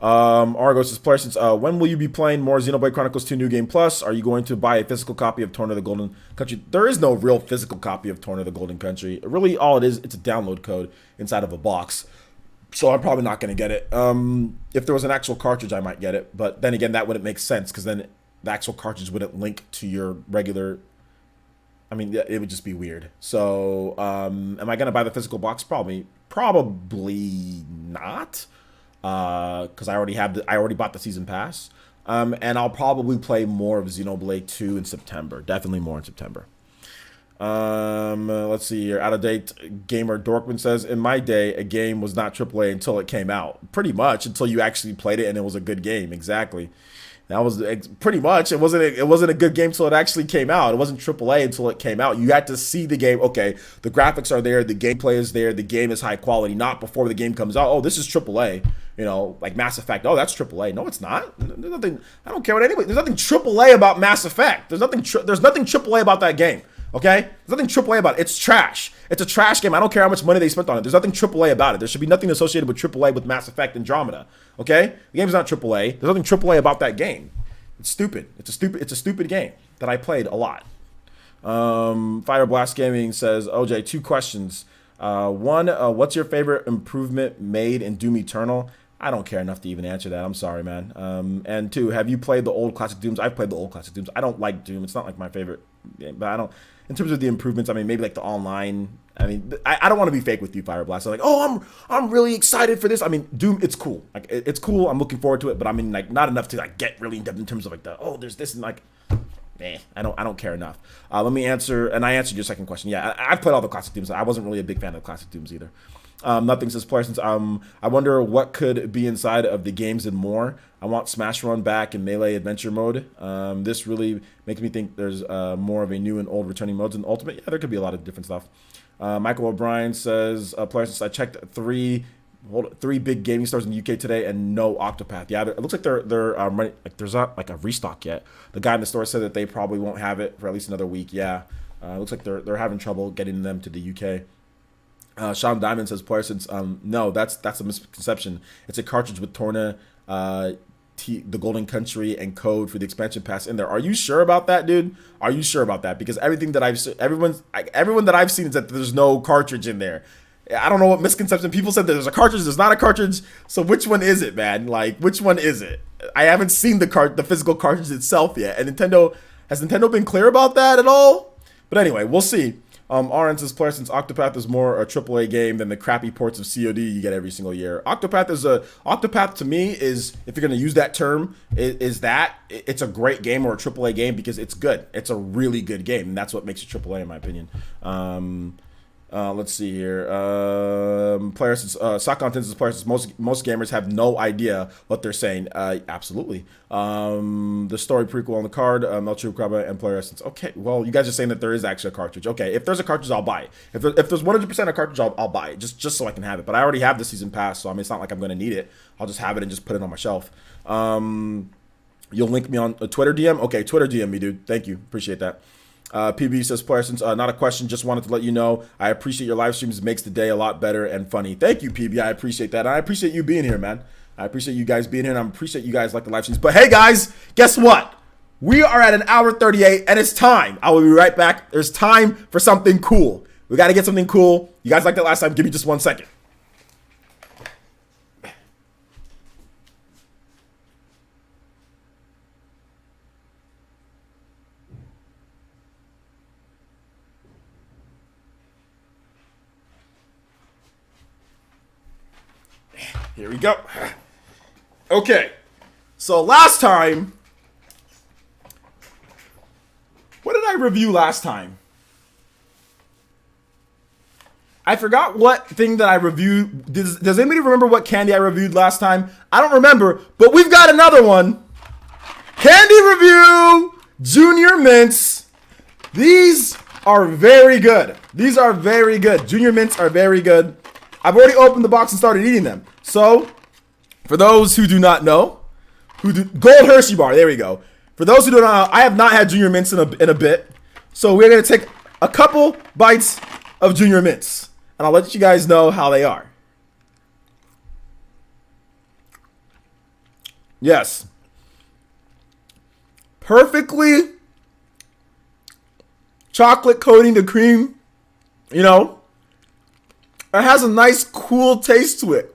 Argos' player since, when will you be playing more Xenoblade Chronicles 2 New Game Plus? Are you going to buy a physical copy of Torn of the Golden Country? There is no real physical copy of Torn of the Golden Country. Really, all it is, it's a download code inside of a box. So I'm probably not going to get it. If there was an actual cartridge, I might get it. But then again, that wouldn't make sense because then the actual cartridge wouldn't link to your regular. I mean, it would just be weird. So am I going to buy the physical box? Probably not. Because I already bought the season pass, and I'll probably play more of Xenoblade 2 in September. Definitely more in September. Let's see here. Out of date gamer Dorkman says, in my day, a game was not AAA until it came out. Pretty much until you actually played it and it was a good game. Exactly. That was pretty much. It wasn't a good game until it actually came out. It wasn't AAA until it came out. You had to see the game. Okay, the graphics are there, the gameplay is there, the game is high quality. Not before the game comes out. Oh, this is AAA. You know, like Mass Effect. Oh, that's AAA. No, it's not. There's nothing. I don't care what anybody. There's nothing AAA about Mass Effect. There's nothing AAA about that game. Okay, there's nothing AAA about it. It's trash. It's a trash game. I don't care how much money they spent on it. There's nothing AAA about it. There should be nothing associated with AAA with Mass Effect Andromeda. Okay, the game's not AAA. There's nothing AAA about that game. It's stupid. It's a stupid game that I played a lot. Fire Blast Gaming says, OJ, 2 questions. What's your favorite improvement made in Doom Eternal? I don't care enough to even answer that. I'm sorry, man. And 2, have you played the old classic Dooms? I've played the old classic Dooms. I don't like Doom. It's not like my favorite game, but I don't. In terms of the improvements, I mean, maybe like the online. I mean, I don't want to be fake with you, Fire Blast. I'm like, oh, I'm really excited for this. I mean, Doom, it's cool. Like, it's cool. I'm looking forward to it, but I mean, like, not enough to like get really in depth in terms of like there's this and like. I don't care enough. Let me answer, and I answered your second question. Yeah, I've played all the classic Dooms. I wasn't really a big fan of the classic Dooms either. Nothing says player since I wonder what could be inside of the games and more. I want Smash Run back in Melee Adventure mode. This really makes me think there's more of a new and old returning modes in Ultimate. Yeah, there could be a lot of different stuff. Michael O'Brien says player since I checked three big gaming stores in the UK today and no Octopath. Yeah, it looks like they're like there's not like a restock yet. The guy in the store said that they probably won't have it for at least another week. Yeah, looks like they're having trouble getting them to the UK. Sean Diamond says player since no, that's a misconception. It's a cartridge with Torna, the Golden Country, and code for the expansion pass in there. Are you sure about that, dude? Are you sure about that? Because everyone that I've seen is that there's no cartridge in there. I don't know what misconception. People said there's a cartridge, there's not a cartridge. So which one is it, man? Like, which one is it? I haven't seen the physical cartridge itself yet. And has Nintendo been clear about that at all? But anyway, we'll see. RN says player since Octopath is more a AAA game than the crappy ports of COD you get every single year. Octopath to me is, if you're gonna use that term, it's a great game or a AAA game because it's good. It's a really good game, and that's what makes it AAA in my opinion. Let's see here. Players, Sock Contents is players. Most gamers have no idea what they're saying. Absolutely. The story prequel on the card, Melchior Krabba and Player Essence. Okay, well, you guys are saying that there is actually a cartridge. Okay, if there's a cartridge, I'll buy it. If there's 100% a cartridge, I'll buy it just so I can have it. But I already have the season pass, so I mean, it's not like I'm going to need it. I'll just have it and just put it on my shelf. You'll link me on a Twitter DM? Okay, Twitter DM me, dude. Thank you. Appreciate that. PB says, player since not a question, just wanted to let you know I appreciate your live streams. Makes the day a lot better and funny. Thank you, PB. I appreciate that. And I appreciate you being here, man. I appreciate you guys being here, and I appreciate you guys like the live streams. But hey, guys, guess what? We are at an hour 38, and it's time. I will be right back. There's time for something cool. We got to get something cool. You guys liked it last time. Give me just 1 second. Here we go. Okay. So last time, what did I review last time? I forgot what thing that I reviewed. Does anybody remember what candy I reviewed last time? I don't remember, but we've got another one. Candy review, Junior Mints. These are very good. These are very good. Junior Mints are very good. I've already opened the box and started eating them. So, for those who do not know, Gold Hershey bar, there we go. For those who do not know, I have not had Junior Mints in a bit. So we're going to take a couple bites of Junior Mints. And I'll let you guys know how they are. Yes. Perfectly chocolate coating the cream. You know, it has a nice cool taste to it.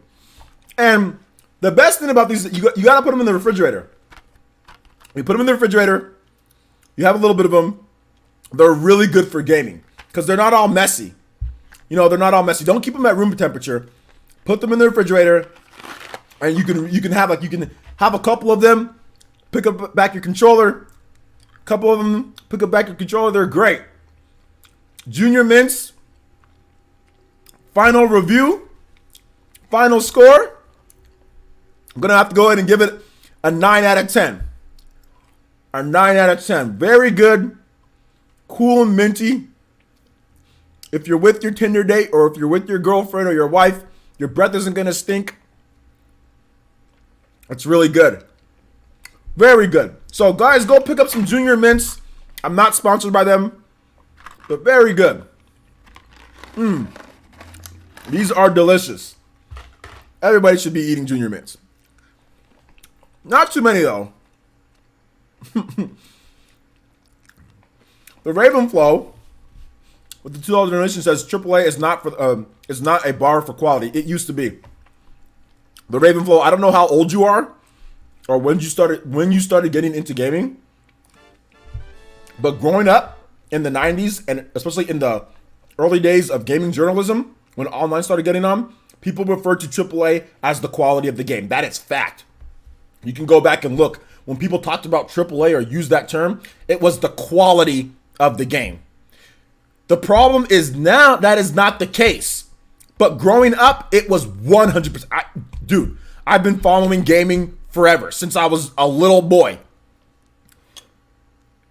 And the best thing about these, you got to put them in the refrigerator. You put them in the refrigerator. You have a little bit of them. They're really good for gaming because they're not all messy. You know, they're not all messy. Don't keep them at room temperature. Put them in the refrigerator, and you can have a couple of them. Pick up back your controller. A couple of them. Pick up back your controller. They're great. Junior Mints. Final review. Final score. I'm going to have to go ahead and give it a 9 out of 10. A 9 out of 10. Very good. Cool and minty. If you're with your Tinder date or if you're with your girlfriend or your wife, your breath isn't going to stink. It's really good. Very good. So, guys, go pick up some Junior Mints. I'm not sponsored by them, but very good. These are delicious. Everybody should be eating Junior Mints. Not too many, though. The Ravenflow What the $2 donation says, AAA is not a bar for quality. It used to be. The Ravenflow, I don't know how old you are or when you started getting into gaming. But growing up in the 90s and especially in the early days of gaming journalism, when online started getting on, people referred to AAA as the quality of the game. That is fact. You can go back and look. When people talked about AAA or used that term, it was the quality of the game. The problem is now that is not the case. But growing up, it was 100%. Dude, I've been following gaming forever, since I was a little boy.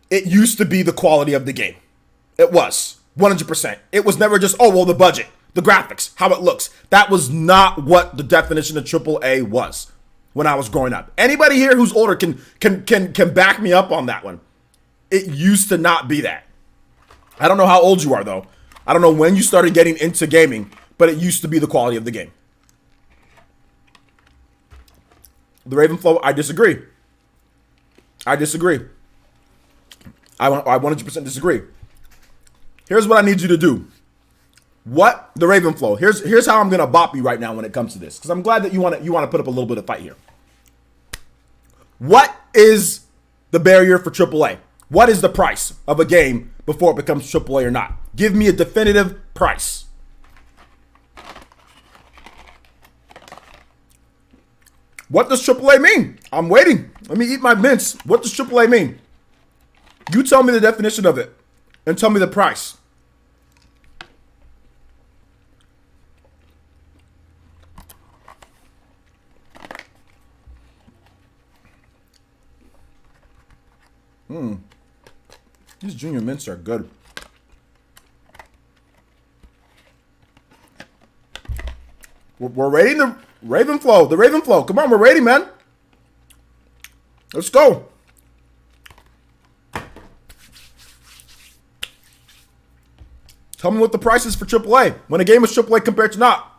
It used to be the quality of the game. It was 100%. It was never just, oh, well, the budget, the graphics, how it looks. That was not what the definition of AAA was when I was growing up. Anybody here who's older can back me up on that one. It used to not be that. I don't know how old you are, though. I don't know when you started getting into gaming, but it used to be the quality of the game. The Ravenflow, I disagree. I 100% disagree. Here's what I need you to do. What the Ravenflow? Here's how I'm gonna bop you right now when it comes to this, because I'm glad that you want to put up a little bit of fight here. What is the barrier for AAA? What is the price of a game before it becomes AAA or not? Give me a definitive price. What does AAA mean? I'm waiting. Let me eat my mints. What does AAA mean? You tell me the definition of it and tell me the price. These junior mints are good. We're rating the Ravenflow. The Ravenflow. Come on, we're rating, man. Let's go. Tell me what the price is for AAA. When a game is AAA compared to not.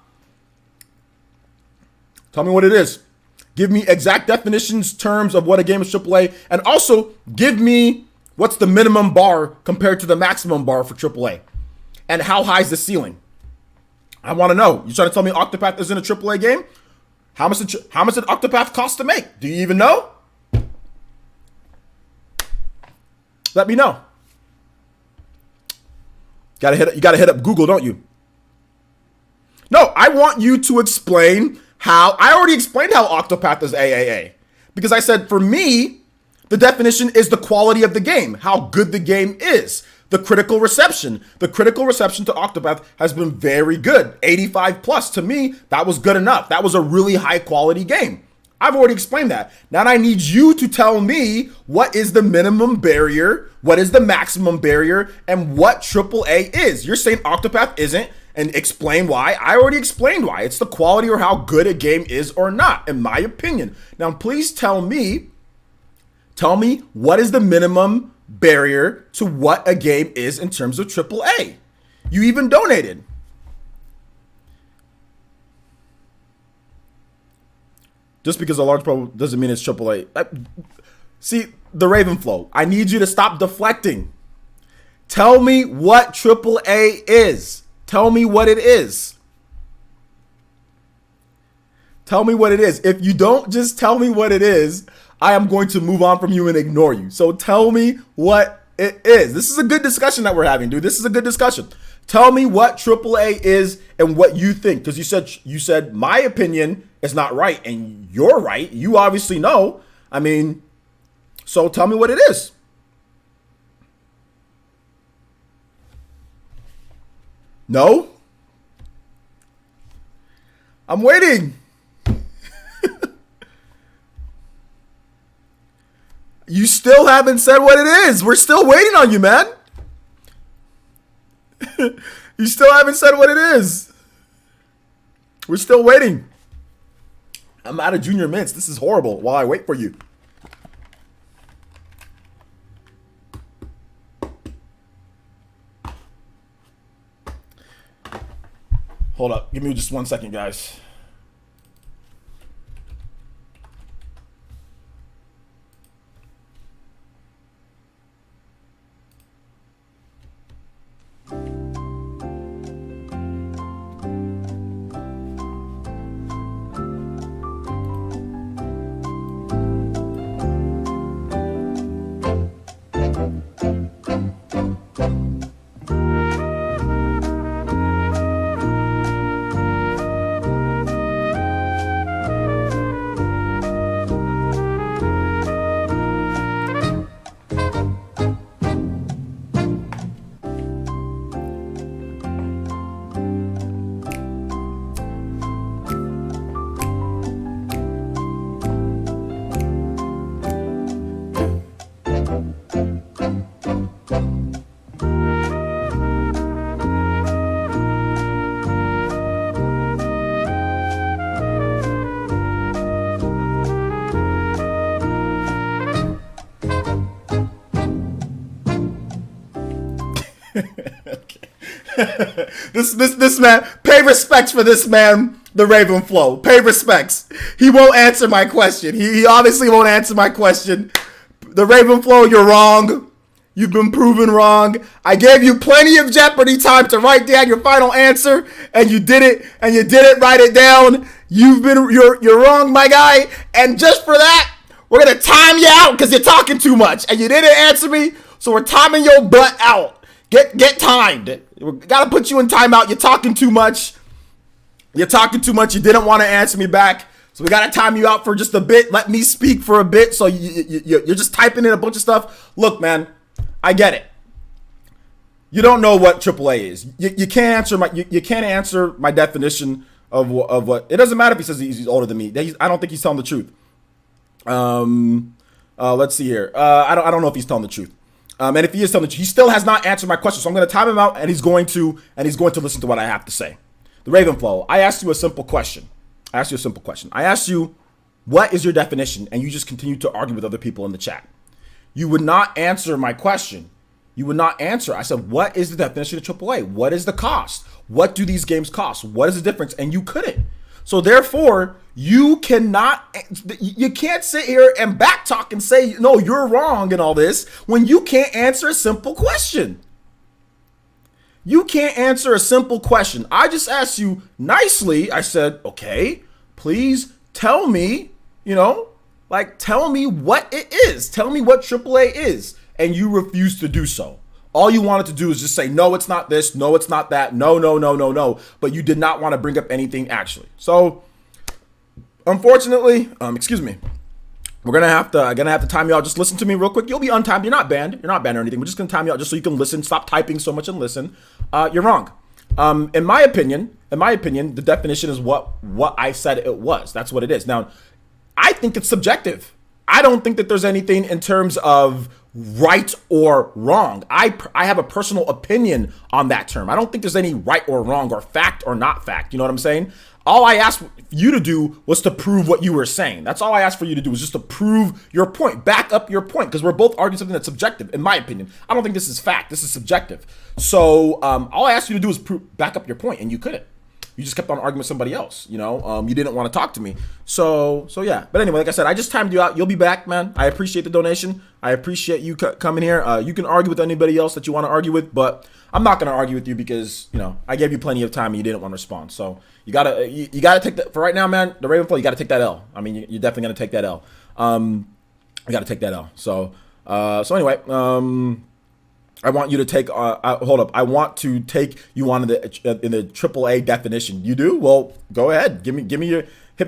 Tell me what it is. Give me exact definitions, terms of what a game is AAA. And also, give me what's the minimum bar compared to the maximum bar for AAA. And how high is the ceiling? I want to know. You trying to tell me Octopath isn't a AAA game? How much did Octopath cost to make? Do you even know? Let me know. You gotta hit up Google, don't you? No, I want you to explain how. I already explained how Octopath is AAA. Because I said, for me, the definition is the quality of the game, how good the game is. The critical reception. The critical reception to Octopath has been very good. 85 plus. To me, that was good enough. That was a really high quality game. I've already explained that. Now I need you to tell me what is the minimum barrier, what is the maximum barrier, and what AAA is. You're saying Octopath isn't, and explain why. I already explained why. It's the quality or how good a game is or not, in my opinion. Now please tell me what is the minimum barrier to what a game is in terms of AAA. You even donated. Just because a large problem doesn't mean it's AAA. See, the Ravenflow, I need you to stop deflecting. Tell me what AAA is. Tell me what it is. Tell me what it is. If you don't just tell me what it is, I am going to move on from you and ignore you. So tell me what it is. This is a good discussion that we're having, dude. This is a good discussion. Tell me what AAA is and what you think. Because you said my opinion is not right. And you're right. You obviously know. I mean, so tell me what it is. No? I'm waiting. You still haven't said what it is. We're still waiting on you, man. You still haven't said what it is. We're still waiting. I'm out of junior mints. This is horrible while I wait for you. Hold up. Give me just 1 second, guys. This man, pay respects for this man, the Raven Flow. Pay respects. He won't answer my question. He obviously won't answer my question. The Raven Flow, you're wrong. You've been proven wrong. I gave you plenty of Jeopardy time to write down your final answer, and you did it, and you didn't write it down. You're wrong, my guy. And just for that, we're gonna time you out because you're talking too much, and you didn't answer me. So we're timing your butt out. Get timed. We gotta put you in timeout. You're talking too much. You're talking too much. You didn't want to answer me back. So we gotta time you out for just a bit. Let me speak for a bit. So you're just typing in a bunch of stuff. Look, man, I get it. You don't know what AAA is. You can't answer my you can't answer my definition of what. It doesn't matter if he says he's older than me. I don't think he's telling the truth. Let's see here. I don't know if he's telling the truth. And if he is telling the truth, he still has not answered my question. So I'm going to time him out, and he's going to listen to what I have to say. The Ravenflow, I asked you a simple question. I asked you, what is your definition? And you just continue to argue with other people in the chat. You would not answer my question. You would not answer. I said, what is the definition of AAA? What is the cost? What do these games cost? What is the difference? And you couldn't. So therefore, you can't sit here and backtalk and say, no, you're wrong and all this when you can't answer a simple question. You can't answer a simple question. I just asked you nicely. I said, okay, please tell me, tell me what it is. Tell me what AAA is. And you refuse to do so. All you wanted to do is just say, no, it's not this. No, it's not that. No. But you did not want to bring up anything actually. So, unfortunately, excuse me. We're gonna have to time you out. Just listen to me real quick. You'll be untimed. You're not banned. You're not banned or anything. We're just gonna time you out just so you can listen. Stop typing so much and listen. You're wrong. In my opinion, the definition is what I said it was. That's what it is. Now, I think it's subjective. I don't think that there's anything in terms of right or wrong. I have a personal opinion on that term. I don't think there's any right or wrong or fact or not fact. You know what I'm saying? All I asked you to do was to prove what you were saying. That's all I asked for you to do was just to prove your point, back up your point, because we're both arguing something that's subjective, in my opinion. I don't think this is fact. This is subjective. So all I asked you to do was back up your point, and you couldn't. You just kept on arguing with somebody else, you didn't want to talk to me. So yeah. But anyway, like I said, I just timed you out. You'll be back, man. I appreciate the donation. I appreciate you coming here. You can argue with anybody else that you want to argue with, but I'm not going to argue with you because, I gave you plenty of time and you didn't want to respond. So you gotta take that for right now, man. The Ravenflow, you gotta take that L. I mean, you're definitely gonna take that L. You gotta take that L. So anyway, I want you to take. Hold up. I want to take you on in the AAA definition. You do? Well, go ahead. Hit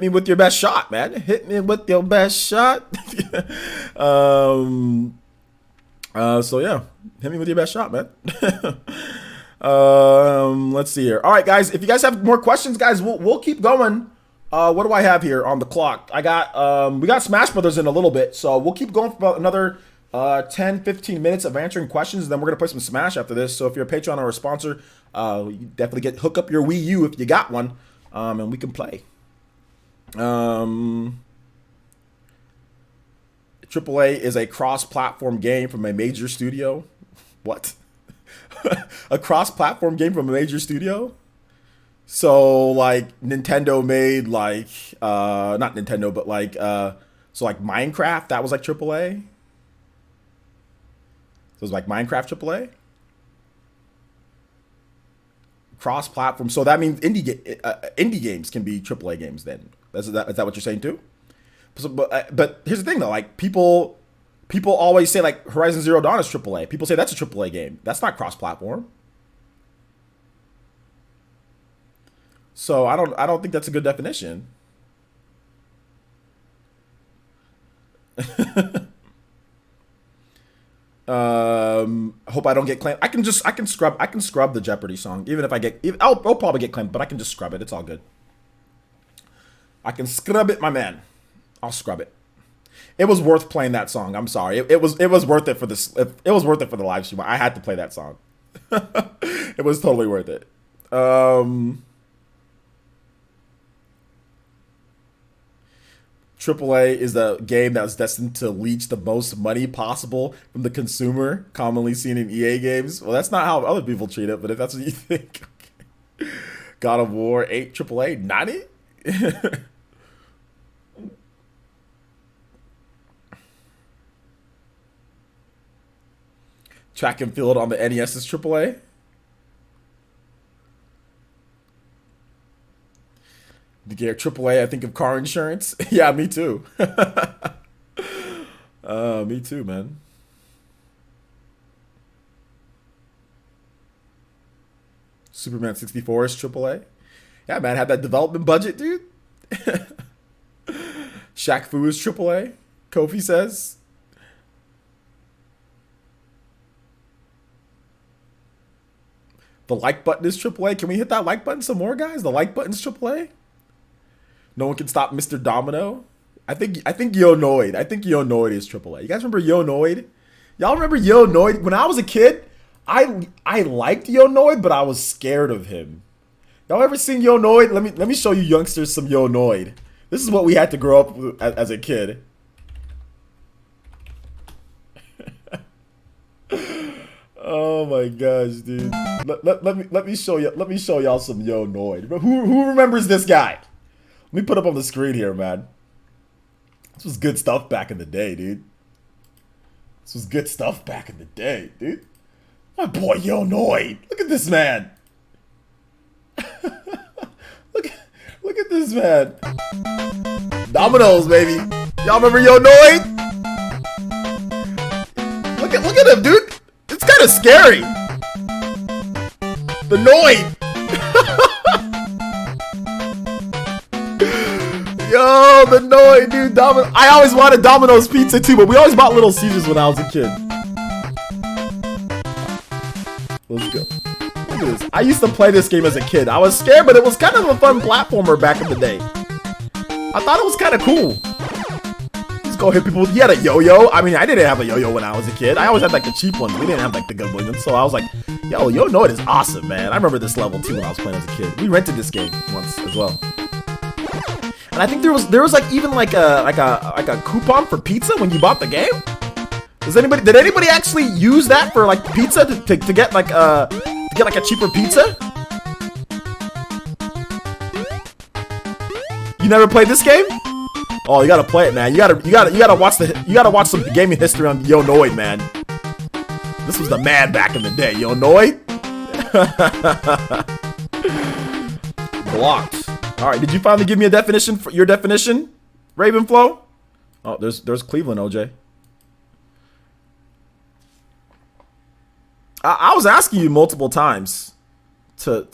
me with your best shot, man. Hit me with your best shot. So yeah, hit me with your best shot, man. Let's see here. All right, guys. If you guys have more questions, guys, we'll keep going. What do I have here on the clock? I got we got Smash Brothers in a little bit, so we'll keep going for about another 10-15 minutes of answering questions, and then we're gonna play some Smash after this. So if you're a Patreon or a sponsor, you definitely hook up your Wii U if you got one, and we can play. AAA is a cross-platform game from a major studio. What? A cross-platform game from a major studio? So like Nintendo made not Nintendo, but so like Minecraft, that was like AAA. So it was like Minecraft AAA. Cross-platform. So that means indie games can be AAA games then. Is that what you're saying too? So, but here's the thing though, like people always say like Horizon Zero Dawn is AAA. People say that's a AAA game. That's not cross-platform. So I don't think that's a good definition. Hope I don't get claimed. I can scrub the Jeopardy song. Even if I'll probably get claimed, but I can just scrub it. It's all good. I can scrub it, my man. I'll scrub it. It was worth playing that song. I'm sorry. It was worth it for this. It was worth it for the live stream. I had to play that song. It was totally worth it. AAA is a game that was destined to leech the most money possible from the consumer, commonly seen in EA games. Well, that's not how other people treat it, but if that's what you think. Okay. God of War 8 AAA 90? Track and Field on the NES is AAA. The gear AAA, I think of car insurance. Yeah, me too. Me too, man. Superman 64 is AAA. Yeah, man, had that development budget, dude. Shaq Fu is AAA. Kofi says. The like button is AAA. Can we hit that like button some more, guys? The like button's AAA. No one can stop Mr. Domino. I think Yonoid. I think Yonoid is AAA. You guys remember Yonoid? Y'all remember Yonoid? When I was a kid, I liked Yonoid, but I was scared of him. Y'all ever seen Yonoid? Let me show you youngsters some Yonoid. This is what we had to grow up with as a kid. Oh my gosh, dude. Let me show y'all some Yonoid. Who remembers this guy? Let me put up on the screen here, man. This was good stuff back in the day, dude. This was good stuff back in the day, dude. My boy Yonoid. Look at this man. look at this man. Dominoes, baby. Y'all remember Yonoid? Look at him, dude. It's kind of scary. The Noid. Yo, the Noid, dude. I always wanted Domino's pizza too, but we always bought Little Caesars when I was a kid. Let's go. Look at this. I used to play this game as a kid. I was scared, but it was kind of a fun platformer back in the day. I thought it was kind of cool. Just go hit people. He had a yo-yo. I mean, I didn't have a yo-yo when I was a kid. I always had like the cheap ones. We didn't have like the good ones. So I was like, yo, Yonoid is awesome, man. I remember this level too when I was playing as a kid. We rented this game once as well. And I think there was like even like a coupon for pizza when you bought the game. Did anybody actually use that for like pizza to get like a cheaper pizza? You never played this game? Oh, you gotta play it, man. You gotta watch some gaming history on Yonoid, man. This was the man back in the day, Yonoid. Blocked. All right, did you finally give me a definition for your definition, Ravenflow? Oh, there's Cleveland, OJ. I was asking you multiple times to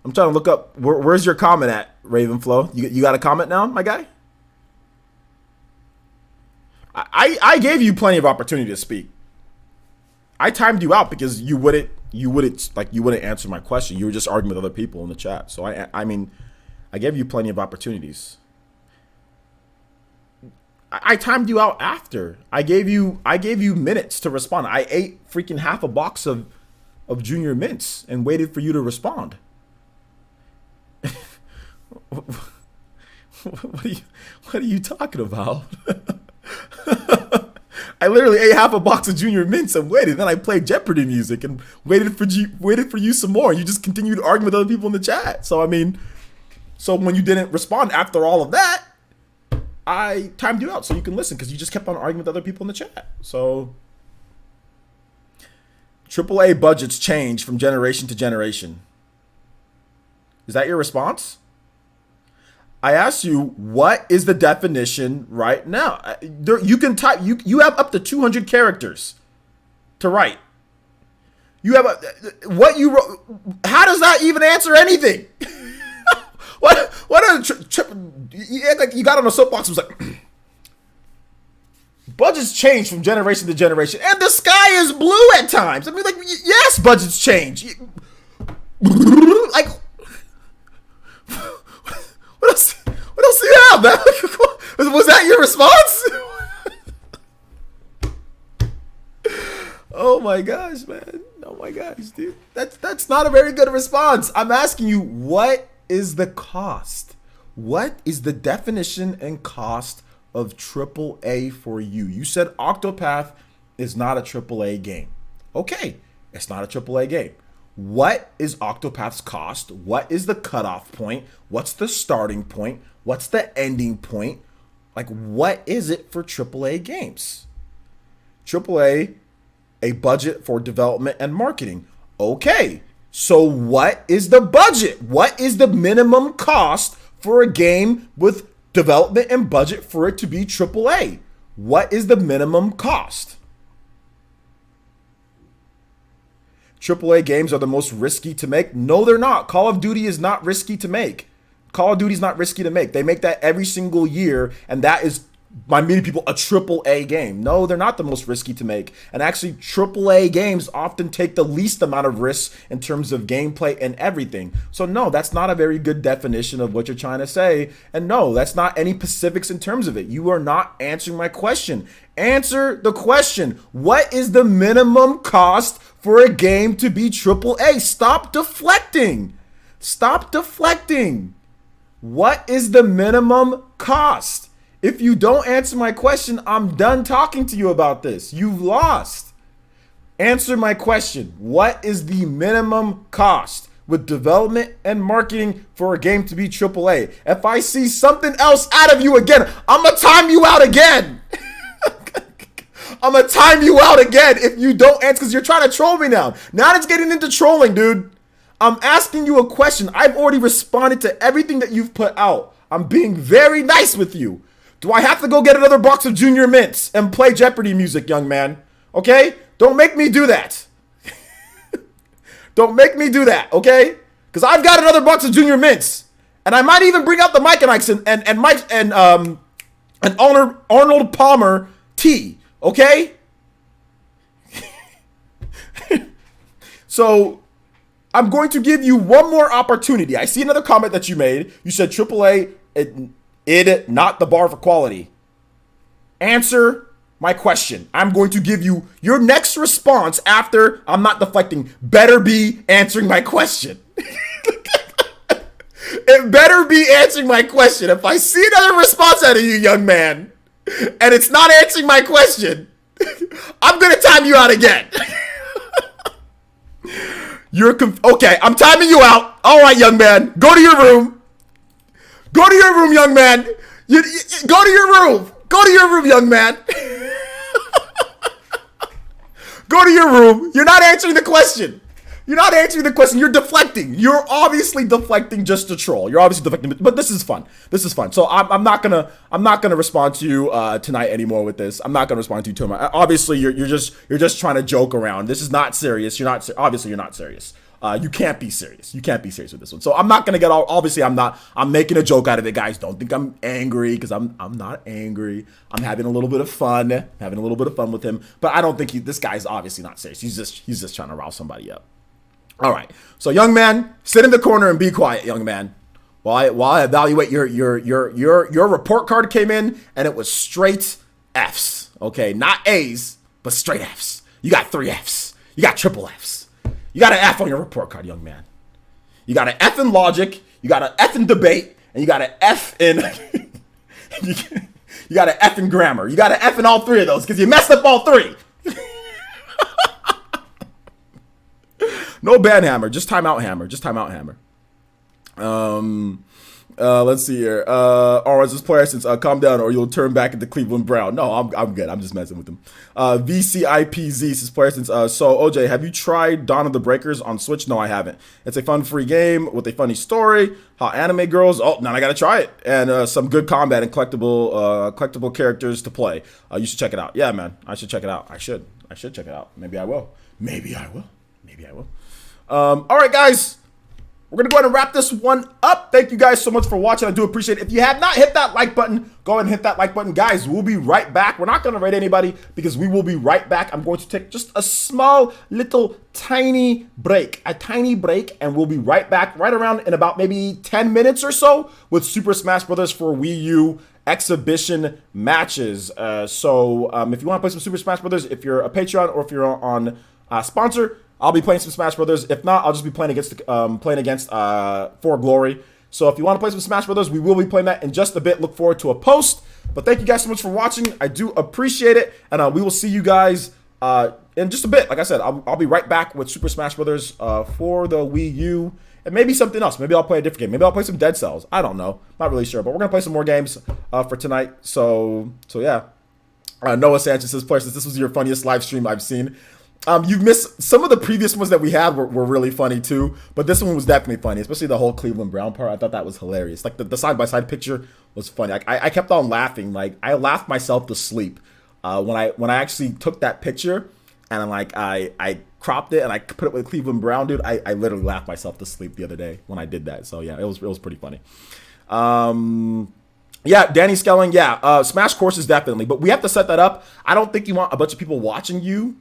I'm trying to look up where's your comment at, Ravenflow? You got a comment now, my guy? I gave you plenty of opportunity to speak. I timed you out because you wouldn't answer my question. You were just arguing with other people in the chat. So I mean, I gave you plenty of opportunities. I timed you out after. I gave you minutes to respond. I ate freaking half a box of Junior Mints and waited for you to respond. What are you talking about? I literally ate half a box of Junior Mints and waited. Then I played Jeopardy music and waited for you some more. You just continued to argue with other people in the chat. So I mean, when you didn't respond after all of that, I timed you out so you can listen because you just kept on arguing with other people in the chat. So AAA budgets change from generation to generation. Is that your response? I asked you, what is the definition right now? You can type, you have up to 200 characters to write. You have what you wrote. How does that even answer anything? You got on a soapbox and was like, budgets change from generation to generation, and the sky is blue at times. I mean, like, yes, budgets change. Like, what else do you have, man? Was that your response? Oh my gosh, man. Oh my gosh, dude. That's That's not a very good response. I'm asking you, what is the cost? What is the definition and cost of AAA for you? You said Octopath is not a AAA game. Okay, it's not a AAA game. What is Octopath's cost? What is the cutoff point? What's the starting point? What's the ending point? Like, what is it for AAA games? AAA, a budget for development and marketing. Okay, so what is the budget? What is the minimum cost for a game with development and budget for it to be AAA? What is the minimum cost? AAA games are the most risky to make. No, they're not. Call of Duty is not risky to make. Call of Duty is not risky to make. They make that every single year, and that is, by many people, a AAA game. No, they're not the most risky to make. And actually, AAA games often take the least amount of risks in terms of gameplay and everything. So no, that's not a very good definition of what you're trying to say. And no, that's not any specifics in terms of it. You are not answering my question. Answer the question. What is the minimum cost for a game to be AAA? Stop deflecting. Stop deflecting. What is the minimum cost? If you don't answer my question, I'm done talking to you about this. You've lost. Answer my question. What is the minimum cost with development and marketing for a game to be AAA? If I see something else out of you again, I'm going to time you out again. I'm going to time you out again if you don't answer, because you're trying to troll me now. Now it's getting into trolling, dude. I'm asking you a question. I've already responded to everything that you've put out. I'm being very nice with you. Do I have to go get another box of Junior Mints and play Jeopardy music, young man? Okay? Don't make me do that. Don't make me do that, okay? Because I've got another box of Junior Mints. And I might even bring out the Mike and Ike's and Mike and Arnold Palmer tea, okay? So I'm going to give you one more opportunity. I see another comment that you made. You said AAA, it not the bar for quality. Answer my question. I'm going to give you your next response after I'm not deflecting. Better be answering my question. It better be answering my question. If I see another response out of you, young man, and it's not answering my question, I'm going to time you out again. Okay, I'm timing you out. All right, young man, go to your room. Go to your room, young man. Go to your room. Go to your room, young man. Go to your room. You're not answering the question. You're not answering the question. You're deflecting. You're obviously deflecting just to troll. You're obviously deflecting, but this is fun. This is fun. So I'm not gonna respond to you tonight anymore with this. I'm not gonna respond to you too much. Obviously, you're just trying to joke around. This is not serious. Obviously you're not serious. You can't be serious. You can't be serious with this one. So I'm not gonna get all. Obviously, I'm making a joke out of it, guys. Don't think I'm angry, because I'm not angry. I'm having a little bit of fun. Having a little bit of fun with him. But I don't think this guy's obviously not serious. He's just trying to rile somebody up. All right. So, young man, sit in the corner and be quiet, young man. While I evaluate your report card came in, and it was straight Fs. Okay, not A's, but straight Fs. You got 3 Fs. You got triple Fs. You got an F on your report card, young man. You got an F in logic, you got an F in debate, and you got an F in you got an F in grammar. You got an F in all 3 of those because you messed up all 3. No ban hammer, just timeout hammer. Just timeout hammer. Let's see here. Orange, this player since calm down or you'll turn back into Cleveland Brown. No, I'm good. I'm just messing with him. VCIPZ says player since so OJ, have you tried Dawn of the Breakers on Switch? No, I haven't. It's a fun free game with a funny story. Hot anime girls. Oh, now I gotta try it. And some good combat and collectible characters to play. You should check it out. Yeah, man, I should check it out. I should check it out. Maybe I will. All right, guys. We're going to go ahead and wrap this one up. Thank you guys so much for watching. I do appreciate it. If you have not hit that like button, go ahead and hit that like button. Guys, we'll be right back. We're not going to rate anybody because we will be right back. I'm going to take just a small, little, tiny break. A tiny break, and we'll be right back right around in about maybe 10 minutes or so with Super Smash Bros. For Wii U exhibition matches. So if you want to play some Super Smash Bros., if you're a Patreon or if you're on sponsor, I'll be playing some Smash Brothers. If not, I'll just be playing against For Glory. So if you want to play some Smash Brothers, we will be playing that in just a bit. Look forward to a post. But thank you guys so much for watching. I do appreciate it. And we will see you guys in just a bit. Like I said, I'll be right back with Super Smash Brothers for the Wii U. And maybe something else. Maybe I'll play a different game. Maybe I'll play some Dead Cells. I don't know. Not really sure. But we're going to play some more games for tonight. So yeah. Noah Sanchez says, "Players, this was your funniest live stream I've seen." You've missed some of the previous ones that we had were really funny too, but this one was definitely funny, especially the whole Cleveland Brown part. I thought that was hilarious. Like the side-by-side picture was funny. I kept on laughing. Like I laughed myself to sleep when I actually took that picture and I cropped it and I put it with Cleveland Brown, dude. I literally laughed myself to sleep the other day when I did that. So yeah, it was pretty funny. Yeah, Danny Skelling, yeah, Smash courses definitely, but we have to set that up. I don't think you want a bunch of people watching you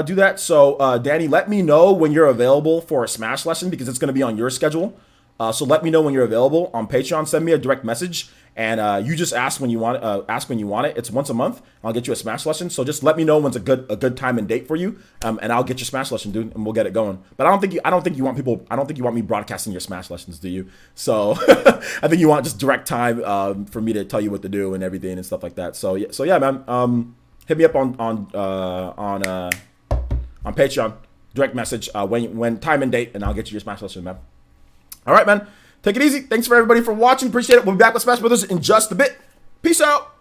do that. So, Danny, let me know when you're available for a Smash lesson because it's going to be on your schedule. So let me know when you're available on Patreon. Send me a direct message, and you just ask when you want it. It's once a month. I'll get you a Smash lesson. So just let me know when's a good time and date for you, and I'll get your Smash lesson, dude, and we'll get it going. But I don't think you want me broadcasting your Smash lessons, do you? So I think you want just direct time for me to tell you what to do and everything and stuff like that. So yeah, man. Hit me up on Patreon, direct message when time and date, and I'll get you your Smash lesson, man. All right, man. Take it easy. Thanks for everybody for watching. Appreciate it. We'll be back with Smash Brothers in just a bit. Peace out.